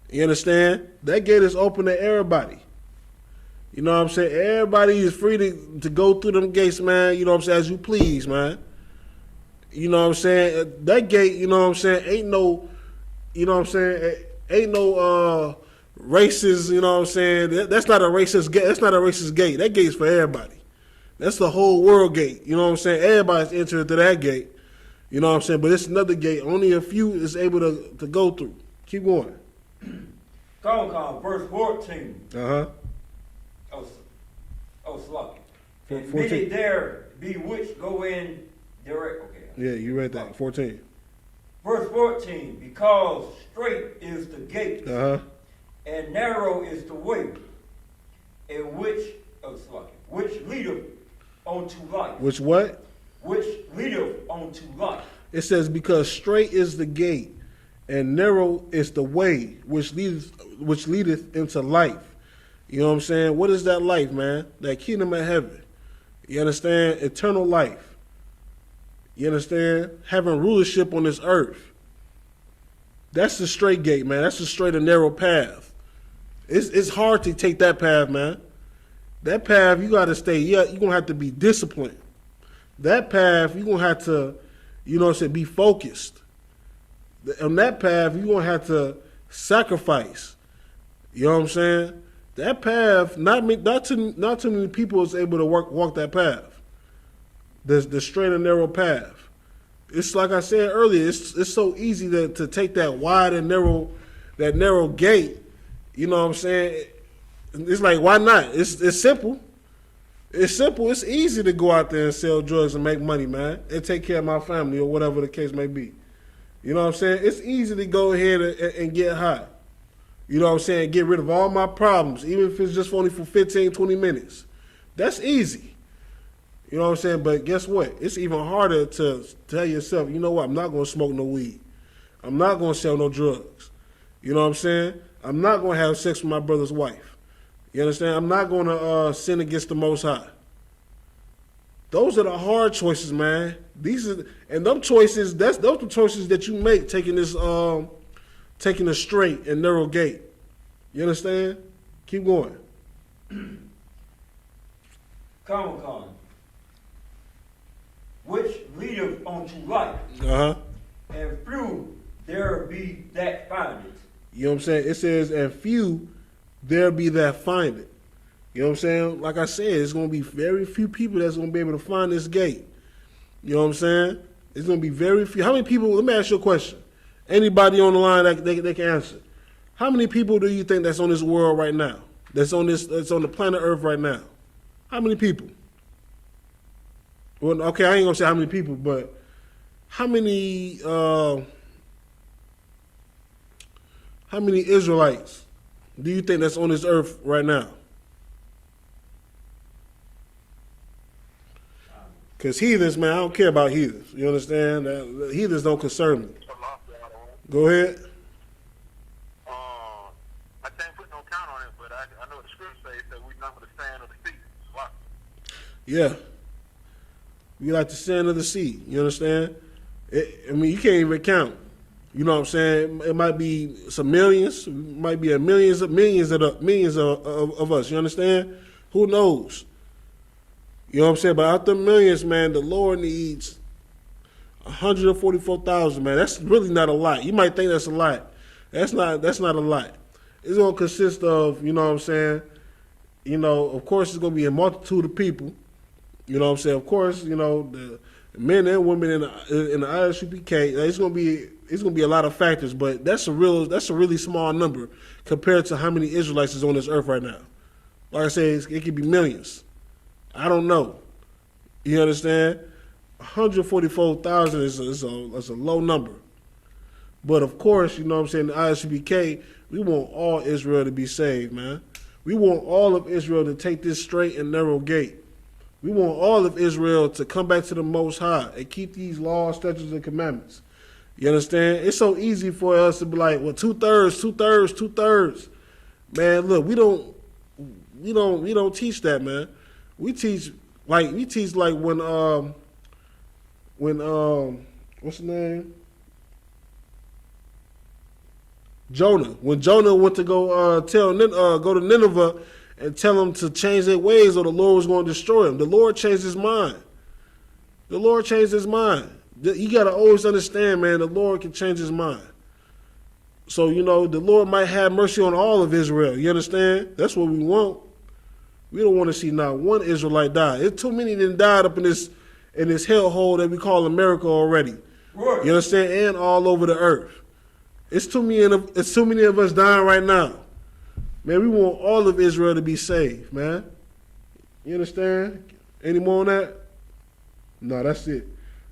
You understand? That gate is open to everybody. You know what I'm saying? Everybody is free to go through them gates, man. You know what I'm saying? As you please, man. You know what I'm saying? That gate, you know what I'm saying, ain't no, you know what I'm saying, ain't no racist, you know what I'm saying? That's not a racist gate. That's not a racist gate. That gate's for everybody. That's the whole world gate. You know what I'm saying? Everybody's entering through that gate. You know what I'm saying? But it's another gate. Only a few is able to go through. Keep going. Come, verse 14. Uh-huh. Sloppy. And 14. many there be which go in direct. Okay. Yeah, you read that. 14. Verse 14. Because straight is the gate, Uh-huh. and narrow is the way, and which leadeth unto life. Which what? Which leadeth unto life. It says, because straight is the gate, and narrow is the way which leadeth into life. You know what I'm saying? What is that life, man? That kingdom of heaven. You understand? Eternal life. You understand? Having rulership on this earth. That's the straight gate, man. That's the straight and narrow path. It's hard to take that path, man. That path, you got to stay. Yeah, you're going to have to be disciplined. That path, you're going to have to, you know what I'm saying, be focused. On that path, you're going to have to sacrifice. You know what I'm saying? That path, not too many people is able to walk that path. The straight and narrow path. It's like I said earlier, it's so easy to take that wide and narrow gate. You know what I'm saying? It's like, why not? It's simple. It's simple. It's easy to go out there and sell drugs and make money, man, and take care of my family or whatever the case may be. You know what I'm saying? It's easy to go ahead and get high. You know what I'm saying? Get rid of all my problems, even if it's just only for 15, 20 minutes. That's easy. You know what I'm saying? But guess what? It's even harder to tell yourself, you know what? I'm not going to smoke no weed. I'm not going to sell no drugs. You know what I'm saying? I'm not going to have sex with my brother's wife. You understand? I'm not going to sin against the Most High. Those are the hard choices, man. Them choices, those are the choices that you make taking a straight and narrow gate. You understand? Keep going. Come. Which leadeth unto life. Uh-huh. And few there be that find it. You know what I'm saying? It says, and few there be that find it. You know what I'm saying? Like I said, it's going to be very few people that's going to be able to find this gate. You know what I'm saying? It's going to be very few. How many people, let me ask you a question. Anybody on the line that they can answer. How many people do you think that's on this world right now? That's on the planet Earth right now? How many people? Well, okay, I ain't gonna say how many people, but how many Israelites do you think that's on this earth right now? Because heathens, man, I don't care about heathens. You understand? Heathens don't concern me. Go ahead. I can't put no count on it, but I know the scripture says that we number the sand of the sea. Wow. Yeah. We like the sand of the sea. You understand? You can't even count. You know what I'm saying? It might be some millions. It might be millions of us. You understand? Who knows? You know what I'm saying? But out the millions, man, the Lord needs 144,000, man. That's really not a lot. You might think that's a lot. That's not a lot. It's gonna consist of, you know what I'm saying? You know, of course, it's gonna be a multitude of people. You know what I'm saying? Of course, you know, the men and women in the I.S.U.P.K. It's gonna be a lot of factors, but that's a really small number compared to how many Israelites is on this earth right now. Like I said, it could be millions. I don't know. You understand? 144,000 is a low number. But of course, you know what I'm saying, the I.S.U.P.K, we want all Israel to be saved, man. We want all of Israel to take this straight and narrow gate. We want all of Israel to come back to the Most High and keep these laws, statutes, and commandments. You understand? It's so easy for us to be like, well, 2/3, 2/3, 2/3. Man, look, we don't teach that, man. We teach like when what's the name? Jonah. When Jonah went to go go to Nineveh and tell them to change their ways or the Lord was going to destroy them. The Lord changed his mind. The Lord changed his mind. You got to always understand, man, the Lord can change his mind. So, the Lord might have mercy on all of Israel. You understand? That's what we want. We don't want to see not one Israelite die. It's too many that died up in this hellhole that we call America already. Right. You understand? And all over the earth. It's too many of us dying right now. Man, we want all of Israel to be saved, man. You understand? Any more on that? No, that's it.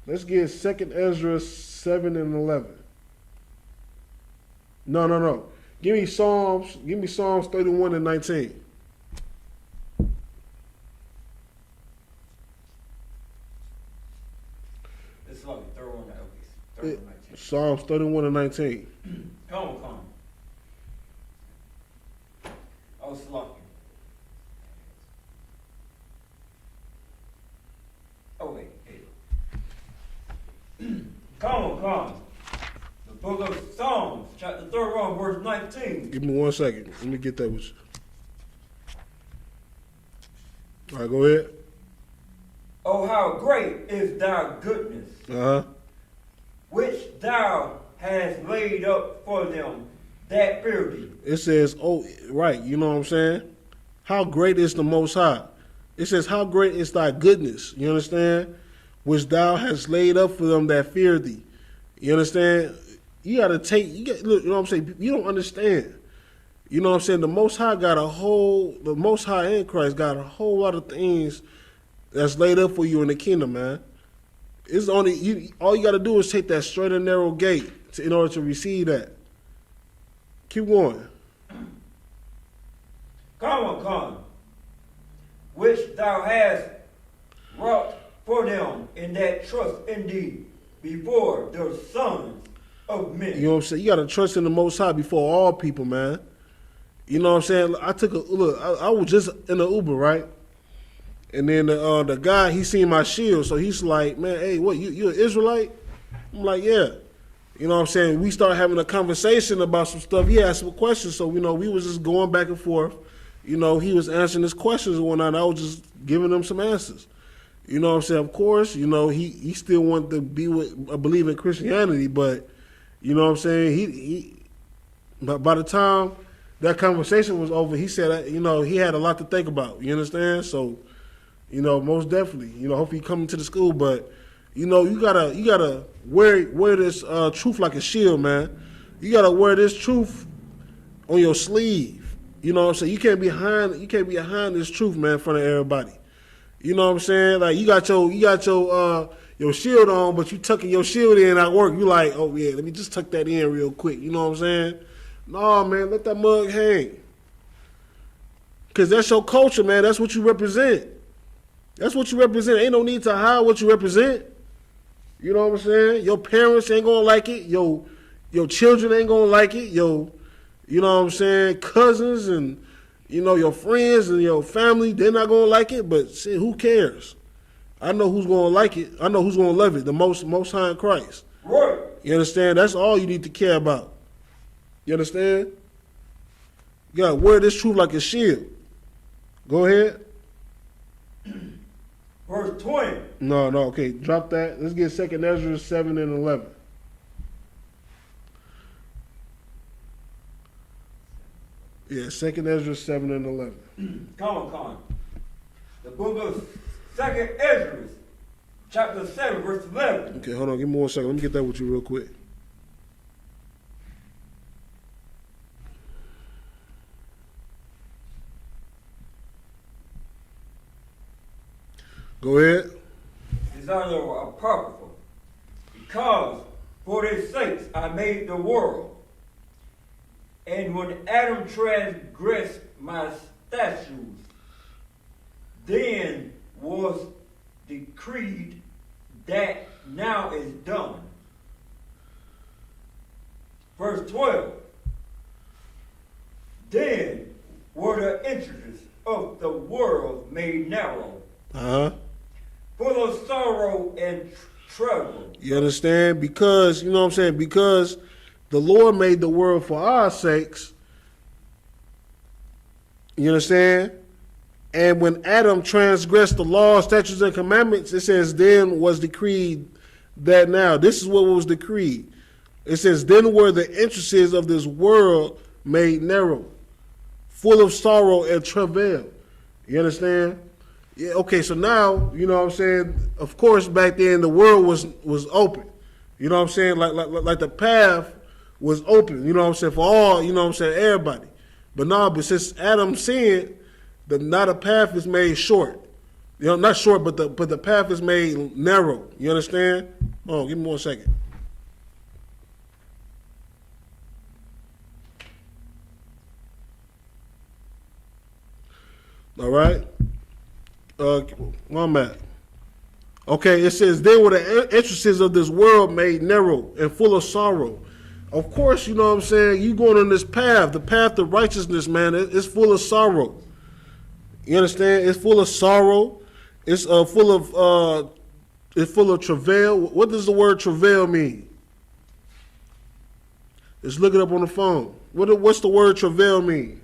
Let's get 2 Ezra 7 and 11. No. Give me Psalms 31 and 19. It's like third one, okay. Psalms 31 and 19. Come on. I was slacking. Oh, wait. Come on. The book of Psalms, chapter 31, verse 19. Give me 1 second. Let me get that with you. All right, go ahead. Oh, how great is thy goodness, which thou hast laid up for them that fear thee. It says, oh, right, you know what I'm saying? How great is the Most High? It says, how great is thy goodness, you understand? Which thou hast laid up for them that fear thee. You understand? You got to look, you know what I'm saying? You don't understand. You know what I'm saying? The Most High in Christ got a whole lot of things that's laid up for you in the kingdom, man. It's all you got to do is take that straight and narrow gate in order to receive that. Keep going. Come on. Which thou hast wrought for them in that trust in thee before the sons of men. You know what I'm saying? You got to trust in the Most High before all people, man. You know what I'm saying? I took a look. I was just in the Uber, right? And then the guy, he seen my shield, so he's like, man, hey, what, you an Israelite? I'm like, yeah. You know what I'm saying? We started having a conversation about some stuff. He asked some questions, so, we was just going back and forth. He was answering his questions and whatnot. I was just giving him some answers. You know what I'm saying? Of course, he still wanted to believe in Christianity, but, you know what I'm saying? But by the time that conversation was over, he said, he had a lot to think about. You understand? So, most definitely, hopefully he coming to the school, but, you gotta wear this truth like a shield, man. You gotta wear this truth on your sleeve. You know what I'm saying? You can't be behind this truth, man, in front of everybody. You know what I'm saying? Like you got your shield on, but you tucking your shield in at work. You like, oh yeah, let me just tuck that in real quick. You know what I'm saying? No, man, let that mug hang. Cause that's your culture, man. That's what you represent. That's what you represent. Ain't no need to hide what you represent. You know what I'm saying? Your parents ain't gonna like it. Your children ain't gonna like it. You know what I'm saying? Cousins and your friends and your family, they're not gonna like it. But shit, who cares? I know who's gonna like it. I know who's gonna love it. The most high in Christ. Right. You understand? That's all you need to care about. You understand? You gotta wear this truth like a shield. Go ahead. Verse 20. No, okay. Drop that. Let's get 2 Ezra 7 and 11. Yeah, 2 Ezra 7 and 11. Come on. The book of 2 Ezra, chapter 7, verse 11. Okay, hold on. Give me 1 second. Let me get that with you real quick. Go ahead. These are apocryphal, because for their sakes I made the world. And when Adam transgressed my statutes, then was decreed that now is done. Verse 12. Then were the entrances of the world made narrow, Uh-huh. full of sorrow and trouble. You understand? Because, you know what I'm saying? Because the Lord made the world for our sakes. You understand? And when Adam transgressed the law, statutes, and commandments, it says, then was decreed that now. This is what was decreed. It says, then were the entrances of this world made narrow, full of sorrow and travail. You understand? Yeah, okay, so now, you know what I'm saying? Of course, back then the world was open. You know what I'm saying? Like the path was open, you know what I'm saying, for all, you know what I'm saying, everybody. But but since Adam sinned, now the path is made short. You know, not short, but the path is made narrow. You understand? Oh, give me 1 second. All right. Where I'm at. Okay, it says, then were the entrances of this world made narrow and full of sorrow. Of course, you know what I'm saying, you going on this path, the path of righteousness, man, it's full of sorrow. You understand? It's full of sorrow. It's full of travail. What does the word travail mean? Let's look it up on the phone. What's the word travail mean?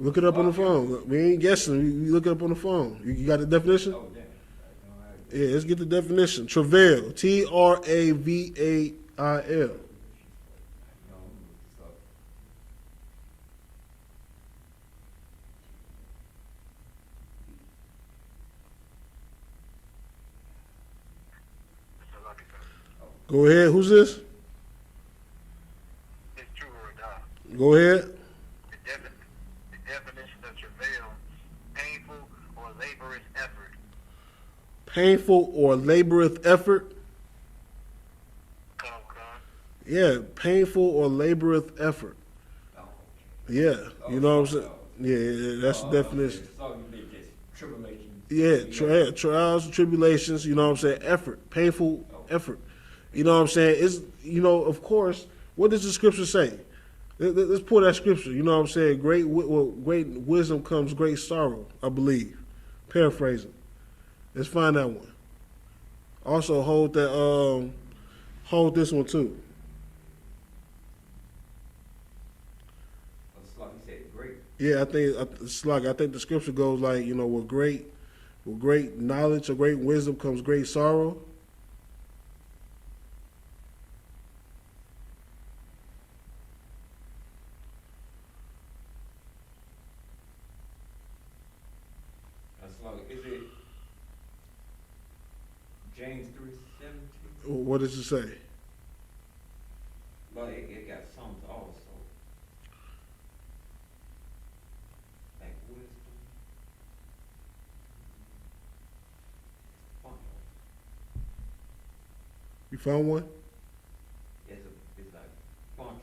Look it up on the phone. We ain't guessing. You look it up on the phone. You got the definition? Oh, damn. Yeah, let's get the definition. Travail. Travail. Go ahead. Who's this? It's true or not. Go ahead. The definition of travail, painful or laborious effort. Painful or laborious effort. Come. Yeah, painful or laborious effort. Yeah, you know what I'm saying? Yeah, that's the definition. Yeah, trials and tribulations, you know what I'm saying? Effort, painful effort. You know what I'm saying? It's, you know, of course, what does the scripture say? Let's pull that scripture. You know what I'm saying? Great wisdom comes great sorrow, I believe. Paraphrasing. Let's find that one. Also hold this one too. Yeah, I think the scripture goes like, you know, with great knowledge or great wisdom comes great sorrow. Is it James 3:17? What does it say? Well, it got Psalms also. Like wisdom. You found one? It's like bunch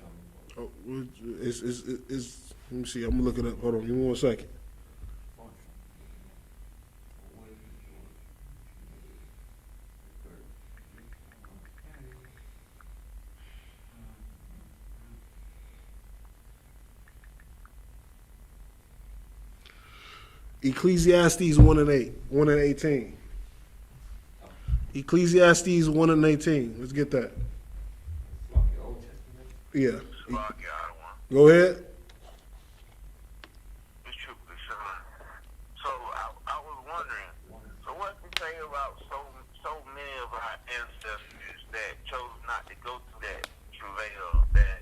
of them. Oh, it's let me see. I'm gonna look it up. Hold on, give me 1 second. Ecclesiastes 1:18. Ecclesiastes 1:18. Let's get that. Yeah. Go ahead. It's true, son. So I was wondering, so what to say about so many of our ancestors that chose not to go through that travail, that,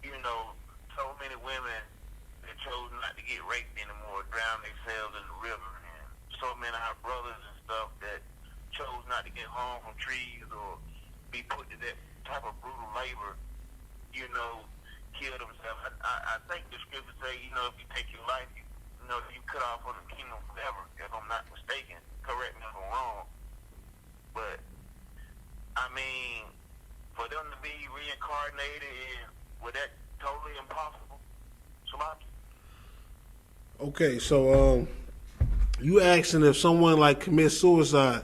you know, so many women that chose not to get raped anymore, drown themselves in the river, and so many of our brothers and stuff that chose not to get hung from trees or be put to that type of brutal labor, you know, kill themselves. I think the scriptures say, you know, if you take your life, you know, you cut off from the kingdom forever, if I'm not mistaken. Correct me if I'm wrong. But, I mean, for them to be reincarnated, was that totally impossible? Somebody? Okay, so you asking if someone like commits suicide,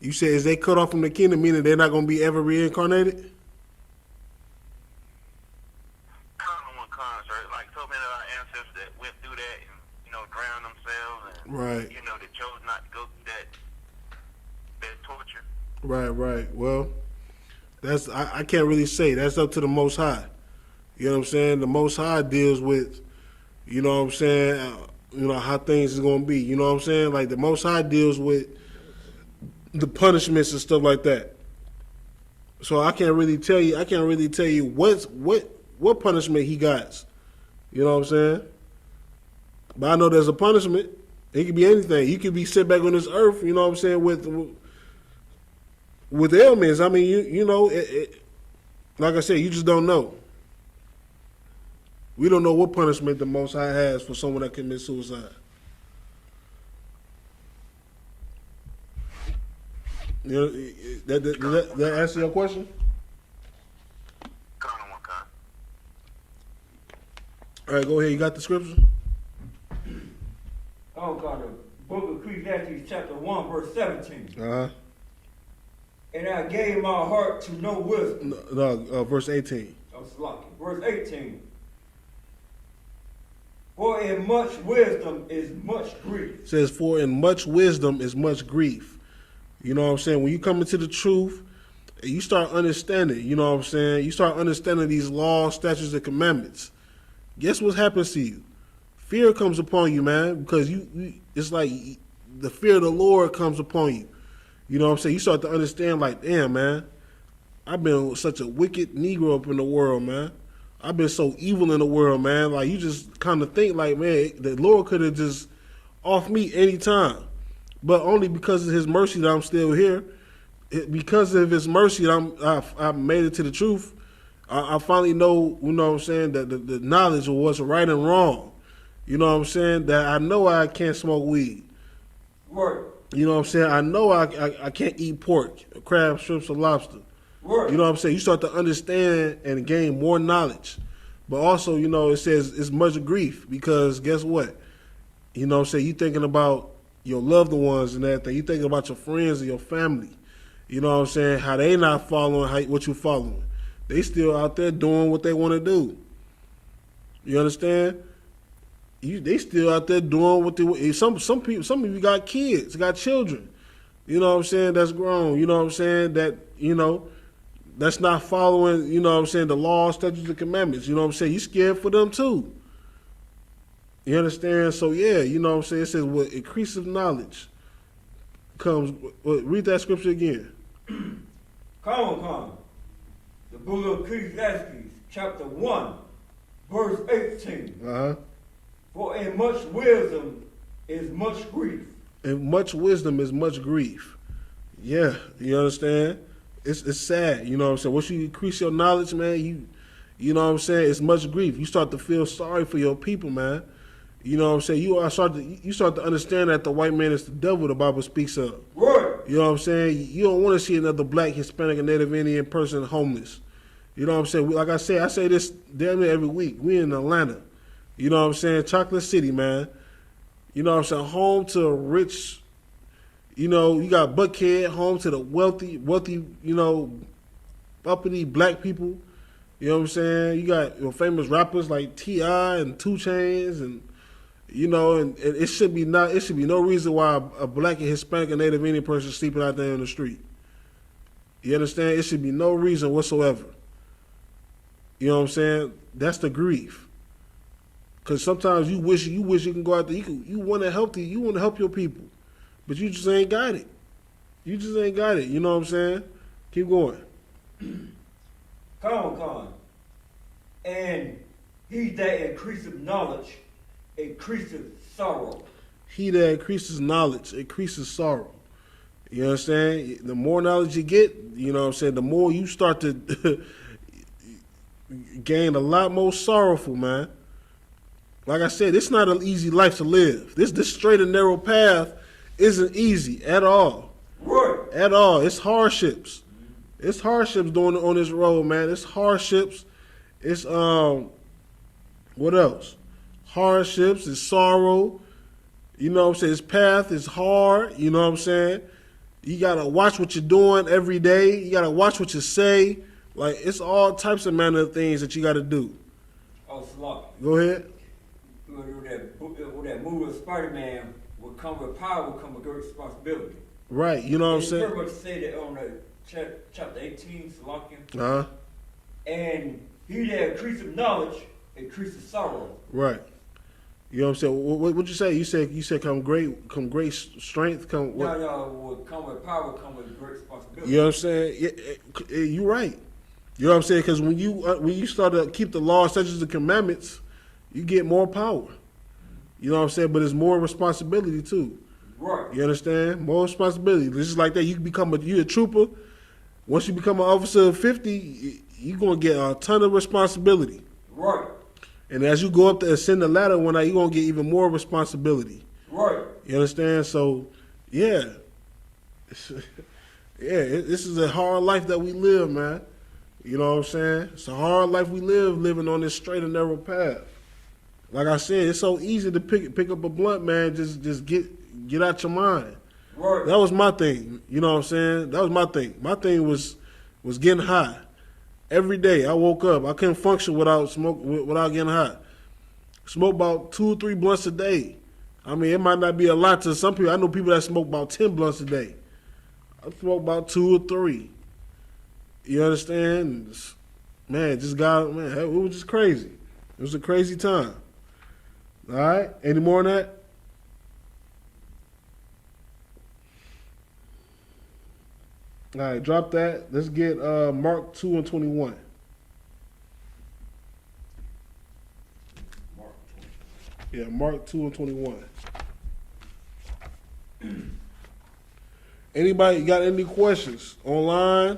you say is they cut off from the kingdom, meaning they're not going to be ever reincarnated? Concert, like so many of our ancestors that went through that and, you know, drowned themselves and, Right. you know, they chose not to go through that torture. Right. Well, that's I can't really say. That's up to the Most High. You know what I'm saying? The Most High deals with, you know what I'm saying, you know, how things is going to be. You know what I'm saying? Like, the Most High deals with the punishments and stuff like that. So I can't really tell you what punishment he got. You know what I'm saying? But I know there's a punishment. It could be anything. You could be sit back on this earth, you know what I'm saying, with ailments. I mean, you know, like I said, you just don't know. We don't know what punishment the Most High has for someone that commits suicide. You know, that answer your question? Kind of one kind. All right, go ahead. You got the scripture? Oh God, the book of Ecclesiastes chapter 1 verse 17. Uh-huh. And I gave my heart to know wisdom. No, verse 18. Oh, Slocky. Verse 18. For in much wisdom is much grief. It says, for in much wisdom is much grief. You know what I'm saying? When you come into the truth, you start understanding, you know what I'm saying? You start understanding these laws, statutes, and commandments. Guess what happens to you? Fear comes upon you, man, because you it's like the fear of the Lord comes upon you. You know what I'm saying? You start to understand, like, damn, man, I've been such a wicked Negro up in the world, man. I've been so evil in the world, man. Like, you just kind of think, like, man, the Lord could have just off me anytime. But only because of his mercy that I'm still here. Because of his mercy that I've made it to the truth. I finally know, you know what I'm saying, that the knowledge of what's right and wrong. You know what I'm saying? That I know I can't smoke weed. Word. You know what I'm saying? I know I can't eat pork, crab, shrimps, or lobster. Word. You know what I'm saying? You start to understand and gain more knowledge. But also, you know, it says it's much grief because guess what? You know what I'm saying? You thinking about your loved ones and everything. You thinking about your friends and your family. You know what I'm saying? How they not following what you following. They still out there doing what they want to do. You understand? They still out there doing what they. Some people, some of you got kids, got children. You know what I'm saying? That's grown. You know what I'm saying? That, you know, that's not following, you know what I'm saying, the laws, statutes, and commandments. You know what I'm saying? You scared for them too. You understand? So yeah, you know what I'm saying? It says with increasive knowledge comes. Read that scripture again. Come. The book of Ecclesiastes chapter 1 verse 18. Uh-huh. For in much wisdom is much grief. And much wisdom is much grief. Yeah, you understand? It's sad, you know what I'm saying? Once you increase your knowledge, man, you know what I'm saying, it's much grief. You start to feel sorry for your people, man. You know what I'm saying? You start to understand that the white man is the devil the Bible speaks of. Word. You know what I'm saying? You don't want to see another black, Hispanic, and Native Indian person homeless. You know what I'm saying? Like I say this damn near every week. We in Atlanta. You know what I'm saying? Chocolate City, man. You know what I'm saying? Home to rich, you know, you got Buckhead, home to the wealthy, you know, uppity black people. You know what I'm saying? You got famous rappers like T.I. and 2 Chainz and, you know, and it should be no reason why a black and Hispanic and Native Indian person is sleeping out there in the street. You understand? It should be no reason whatsoever. You know what I'm saying? That's the grief. Because sometimes you wish you can go out there. You want to help your people, but you just ain't got it. You just ain't got it. You know what I'm saying? Keep going. Come. And he that increaseth knowledge increaseth sorrow. He that increases knowledge increases sorrow. You understand? The more knowledge you get, you know what I'm saying, the more you start to gain a lot more sorrowful, man. Like I said, it's not an easy life to live. This straight and narrow path isn't easy at all. Word. At all. It's hardships. It's hardships on this road, man. It's hardships. It's what else? hardships, it's sorrow. You know what I'm saying? His path is hard. You know what I'm saying? You got to watch what you're doing every day. You got to watch what you say. Like, it's all types of manner of things that you got to do. Oh, Slaughter. Go ahead. With that movie of Spider-Man, will come with power, will come with great responsibility. Right. You know what I'm They saying? pretty much say that on the chapter 18, Slaughter. Uh-huh. And he that increases knowledge, increases sorrow. Right. You know what I'm saying? What you say? You said come great strength, come what? No, will come with power, come with great responsibility. You know what I'm saying? You're right. You know what I'm saying? Because when you start to keep the law, such as the commandments, you get more power. You know what I'm saying? But it's more responsibility too. Right. You understand? More responsibility. This is like that. You become you a trooper. Once you become an officer of 50, you're gonna get a ton of responsibility. Right. And as you go up to ascend the ladder one night, you're gonna get even more responsibility. Right. You understand? So, yeah. This is a hard life that we live, man. You know what I'm saying? It's a hard life we live, living on this straight and narrow path. Like I said, it's so easy to pick up a blunt, man. Just get out your mind. Right. That was my thing. You know what I'm saying? That was my thing. My thing was getting high. Every day I woke up, I couldn't function without getting high. Smoke about 2 or 3 blunts a day. I mean, it might not be a lot to some people. I know people that smoke about 10 blunts a day. I smoke about 2 or 3. You understand? Man, it was just crazy. It was a crazy time. All right? Any more on that? All right, drop that. Let's get Mark 2 and 21. Mark 20. Yeah, Mark 2 and 21. Anybody got any questions online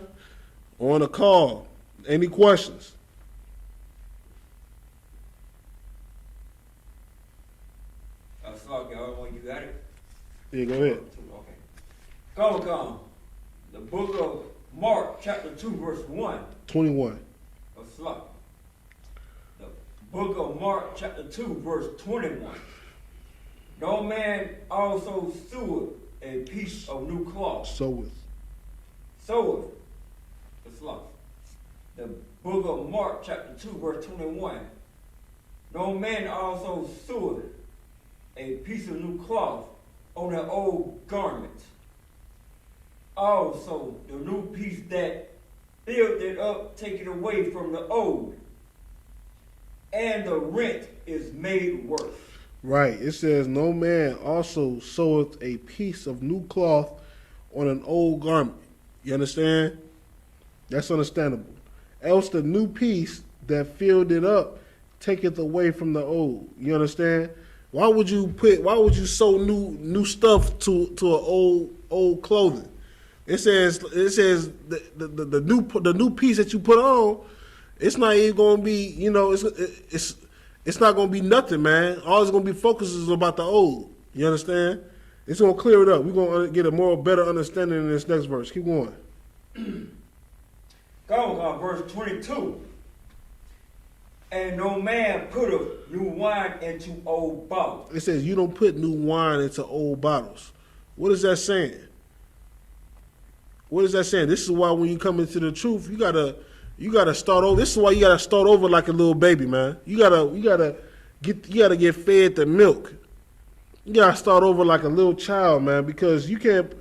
or on a call? Any questions? Slaughter, you got it? Yeah, go ahead. Okay. Come. The book of Mark, chapter 2, verse 1. 21. Of Slaughter. The book of Mark, chapter 2, verse 21. No man also seweth a piece of new cloth. Seweth. The Slaughter. The book of Mark, chapter 2, verse 21. No man also seweth a piece of new cloth on an old garment. Also, the new piece that build it up, take it away from the old, and the rent is made worse. Right. It says, no man also seweth a piece of new cloth on an old garment. You understand? That's understandable. Else the new piece that filled it up taketh away from the old. You understand? Why would you sew new stuff to an old clothing? It says the new piece that you put on, it's not even gonna be, it's not gonna be nothing, man. All it's gonna be focused is about the old. You understand? It's gonna clear it up. We're gonna get a better understanding in this next verse. Keep going. Go on, verse 22. And no man putteth new wine into old bottles. It says you don't put new wine into old bottles. What is that saying? What is that saying? This is why when you come into the truth, you gotta start over. This is why you gotta start over like a little baby, man. You gotta get fed the milk. You gotta start over like a little child, man, because you can't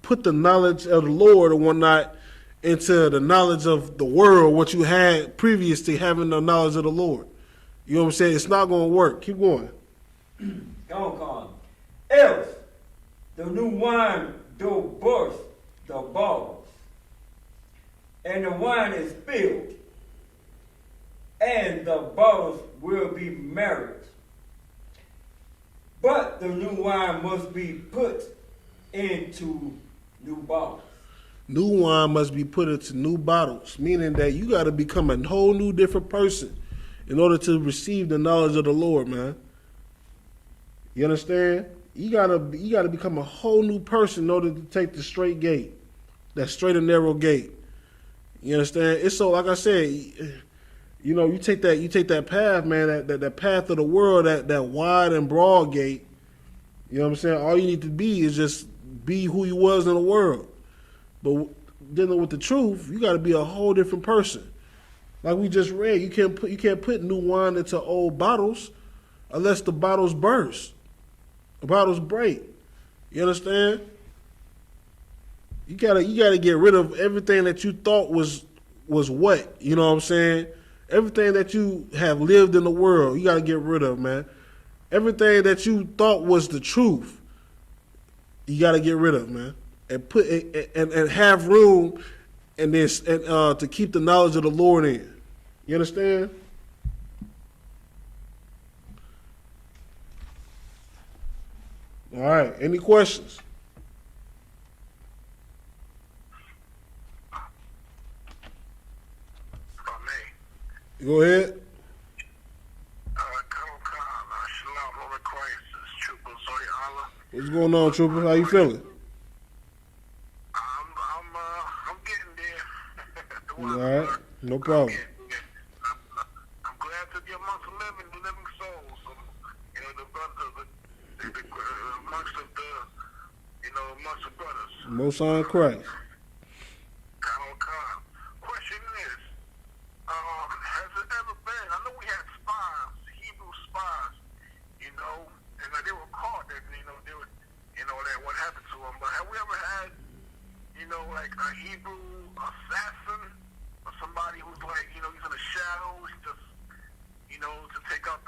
put the knowledge of the Lord or whatnot into the knowledge of the world, what you had previous to having the knowledge of the Lord. You know what I'm saying? It's not gonna work. Keep going. Go on. Else the new wine do burst the bottles, and the wine is spilled, and the bottles will be marred. But the new wine must be put into new bottles. New wine must be put into new bottles, meaning that you got to become a whole new different person in order to receive the knowledge of the Lord, man. You understand? You gotta become a whole new person in order to take the straight gate, that straight and narrow gate. You understand? It's so, like I said, you take that path, man, that path of the world, that wide and broad gate. You know what I'm saying? All you need to be is just be who you was in the world. But dealing with the truth, you got to be a whole different person. Like we just read, you can't put new wine into old bottles unless the bottles burst, the bottles break. You understand? You gotta get rid of everything that you thought was what, you know what I'm saying? Everything that you have lived in the world, you gotta get rid of, man. Everything that you thought was the truth, you gotta get rid of, man. And put and have room and this to keep the knowledge of the Lord in. You understand? All right. Any questions? Go ahead. What's going on, Trooper? How you feeling? I'm getting there. All right. No problem. I'm glad to be amongst living souls. You know, the brothers, amongst the brothers. Most High in Christ. Question is, has it ever been? I know we had spies, Hebrew spies, and they were caught, and they were, that what happened to them. But have we ever had, like a Hebrew assassin or somebody who's like, he's in the shadows, just, to take out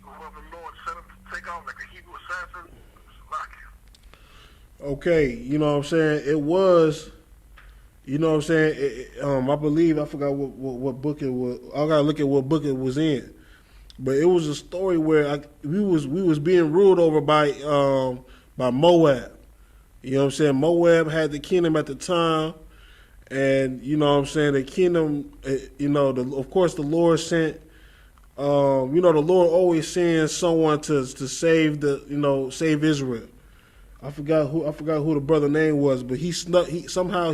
whoever the Lord sent him to take out, like a Hebrew assassin? Okay, you know what I'm saying? It was, you know what I'm saying? I believe, I forgot what book it was. I gotta look at what book it was in. But it was a story where we was being ruled over by Moab. You know what I'm saying? Moab had the kingdom at the time, and you know what I'm saying, the kingdom. Of course, the Lord sent. The Lord always sends someone to save save Israel. I forgot who the brother name was, but he somehow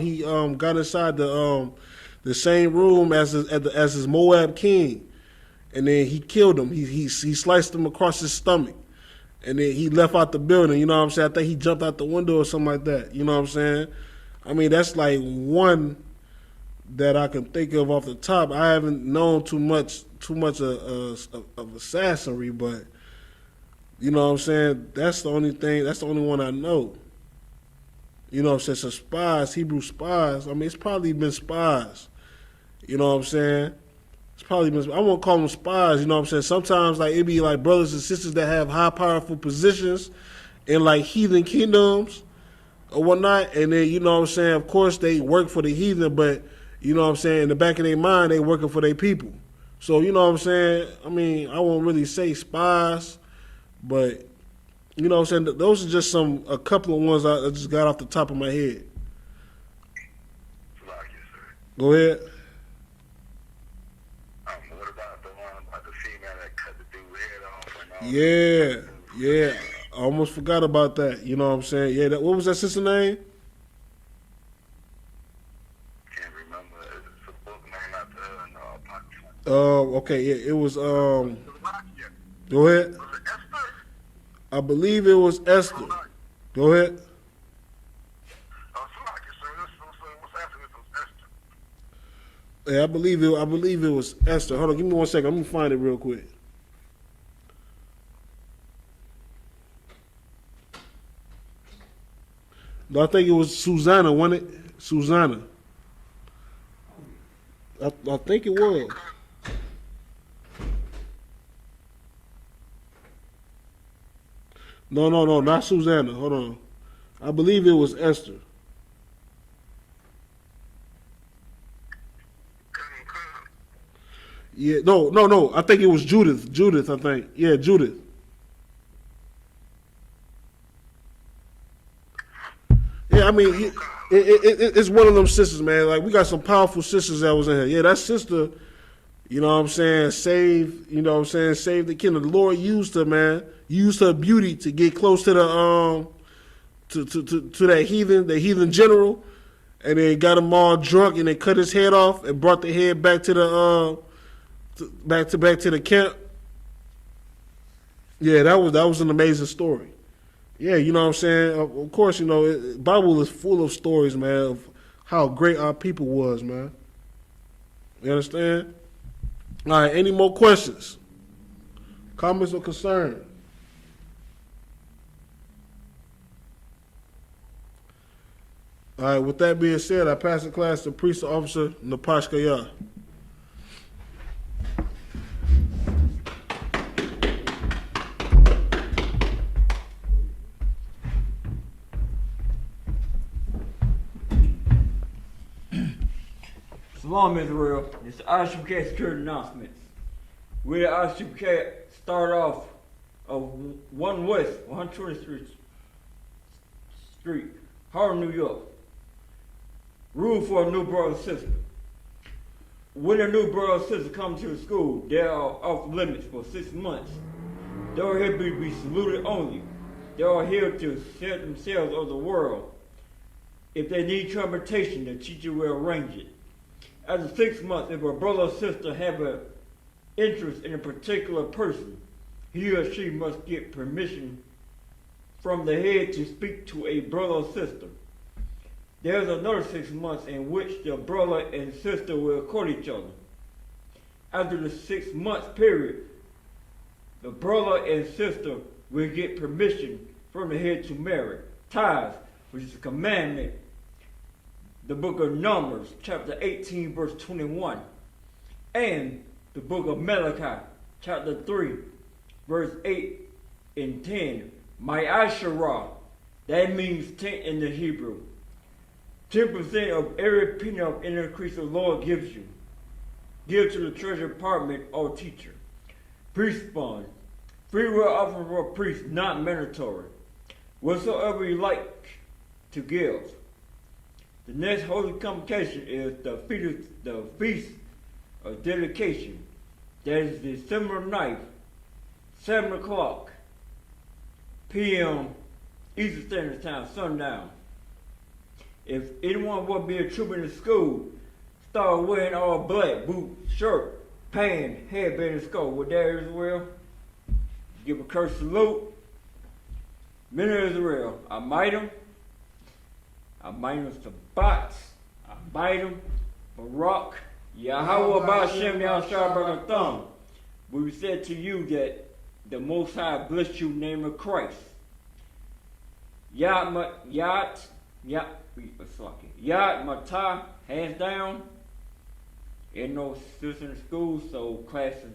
got inside the same room as his Moab king. And then he killed him. He sliced him across his stomach. And then he left out the building. You know what I'm saying? I think he jumped out the window or something like that. You know what I'm saying? I mean, that's like one that I can think of off the top. I haven't known too much of assassinry, but you know what I'm saying? That's the only thing. That's the only one I know. You know what I'm saying? So spies, Hebrew spies. I mean, it's probably been spies. You know what I'm saying? It's probably been, I won't call them spies, you know what I'm saying? Sometimes like it be like brothers and sisters that have high powerful positions in like heathen kingdoms or whatnot, and then you know what I'm saying, of course they work for the heathen, but you know what I'm saying, in the back of their mind they working for their people. So you know what I'm saying? I mean, I won't really say spies, but you know what I'm saying, those are just a couple of ones I just got off the top of my head. Go ahead. Yeah. I almost forgot about that. You know what I'm saying? Yeah. What was that sister name? Can't remember. It's a book named after her in Pakistan. Okay. Yeah. It was. Go ahead. Was it Esther? I believe it was Esther. Go ahead. Yeah, I believe it was Esther. Hold on. Give me 1 second. Let me find it real quick. No, I think it was Susanna, wasn't it? Susanna. I think it was. No, not Susanna. Hold on. I believe it was Esther. Yeah, no. I think it was Judith. Judith, I think. Yeah, Judith. Yeah, I mean, it's one of them sisters, man. Like, we got some powerful sisters that was in here. Yeah, that sister, you know what I'm saying, saved the kingdom. The Lord used her, man. Used her beauty to get close to the to that heathen general, and then got him all drunk, and they cut his head off and brought the head back to back to the camp. Yeah, that was an amazing story. Yeah, you know what I'm saying? Of course, you know, Bible is full of stories, man, of how great our people was, man. You understand? All right, any more questions? Comments or concern? All right, with that being said, I pass the class to Priest Officer Napashkaya. Shalom, Israel. It's the I.S.U.P.K security announcements. We at I.S.U.P.K start off of 1 West, 123rd Street, Harlem, New York. Rule for a new brother or sister. When a new brother or sister comes to the school, they are off limits for 6 months. They are here to be saluted only. They are here to set themselves of the world. If they need transportation, the teacher will arrange it. After 6 months, if a brother or sister have an interest in a particular person, he or she must get permission from the head to speak to a brother or sister. There's another 6 months in which the brother and sister will court each other. After the 6 months period, the brother and sister will get permission from the head to marry. Tithes, which is a commandment. The book of Numbers, chapter 18, verse 21. And the book of Malachi, chapter 3, verse 8 and 10. Ma'asharah, that means 10 in the Hebrew. 10% of every penny of increase the Lord gives you. Give to the treasury department or teacher. Priest fund. Free will offering for a priest, not mandatory. Whatsoever you like to give. The next holy convocation is the feast of dedication. That is December 9th, 7 o'clock p.m. Eastern Standard Time, sundown. If anyone will be a trooper in the school, start wearing all black, boots, shirt, pants, headband, and skull. With that, Israel, give a curse salute. Men of Israel, I might them Sabbat, I might them, Barak, Yahweh Ba'Shem Yahshua Barakatham. We said to you that the Most High bless you in the name of Christ. Yat Matah, hands down. Ain't no sisters in the school, so class is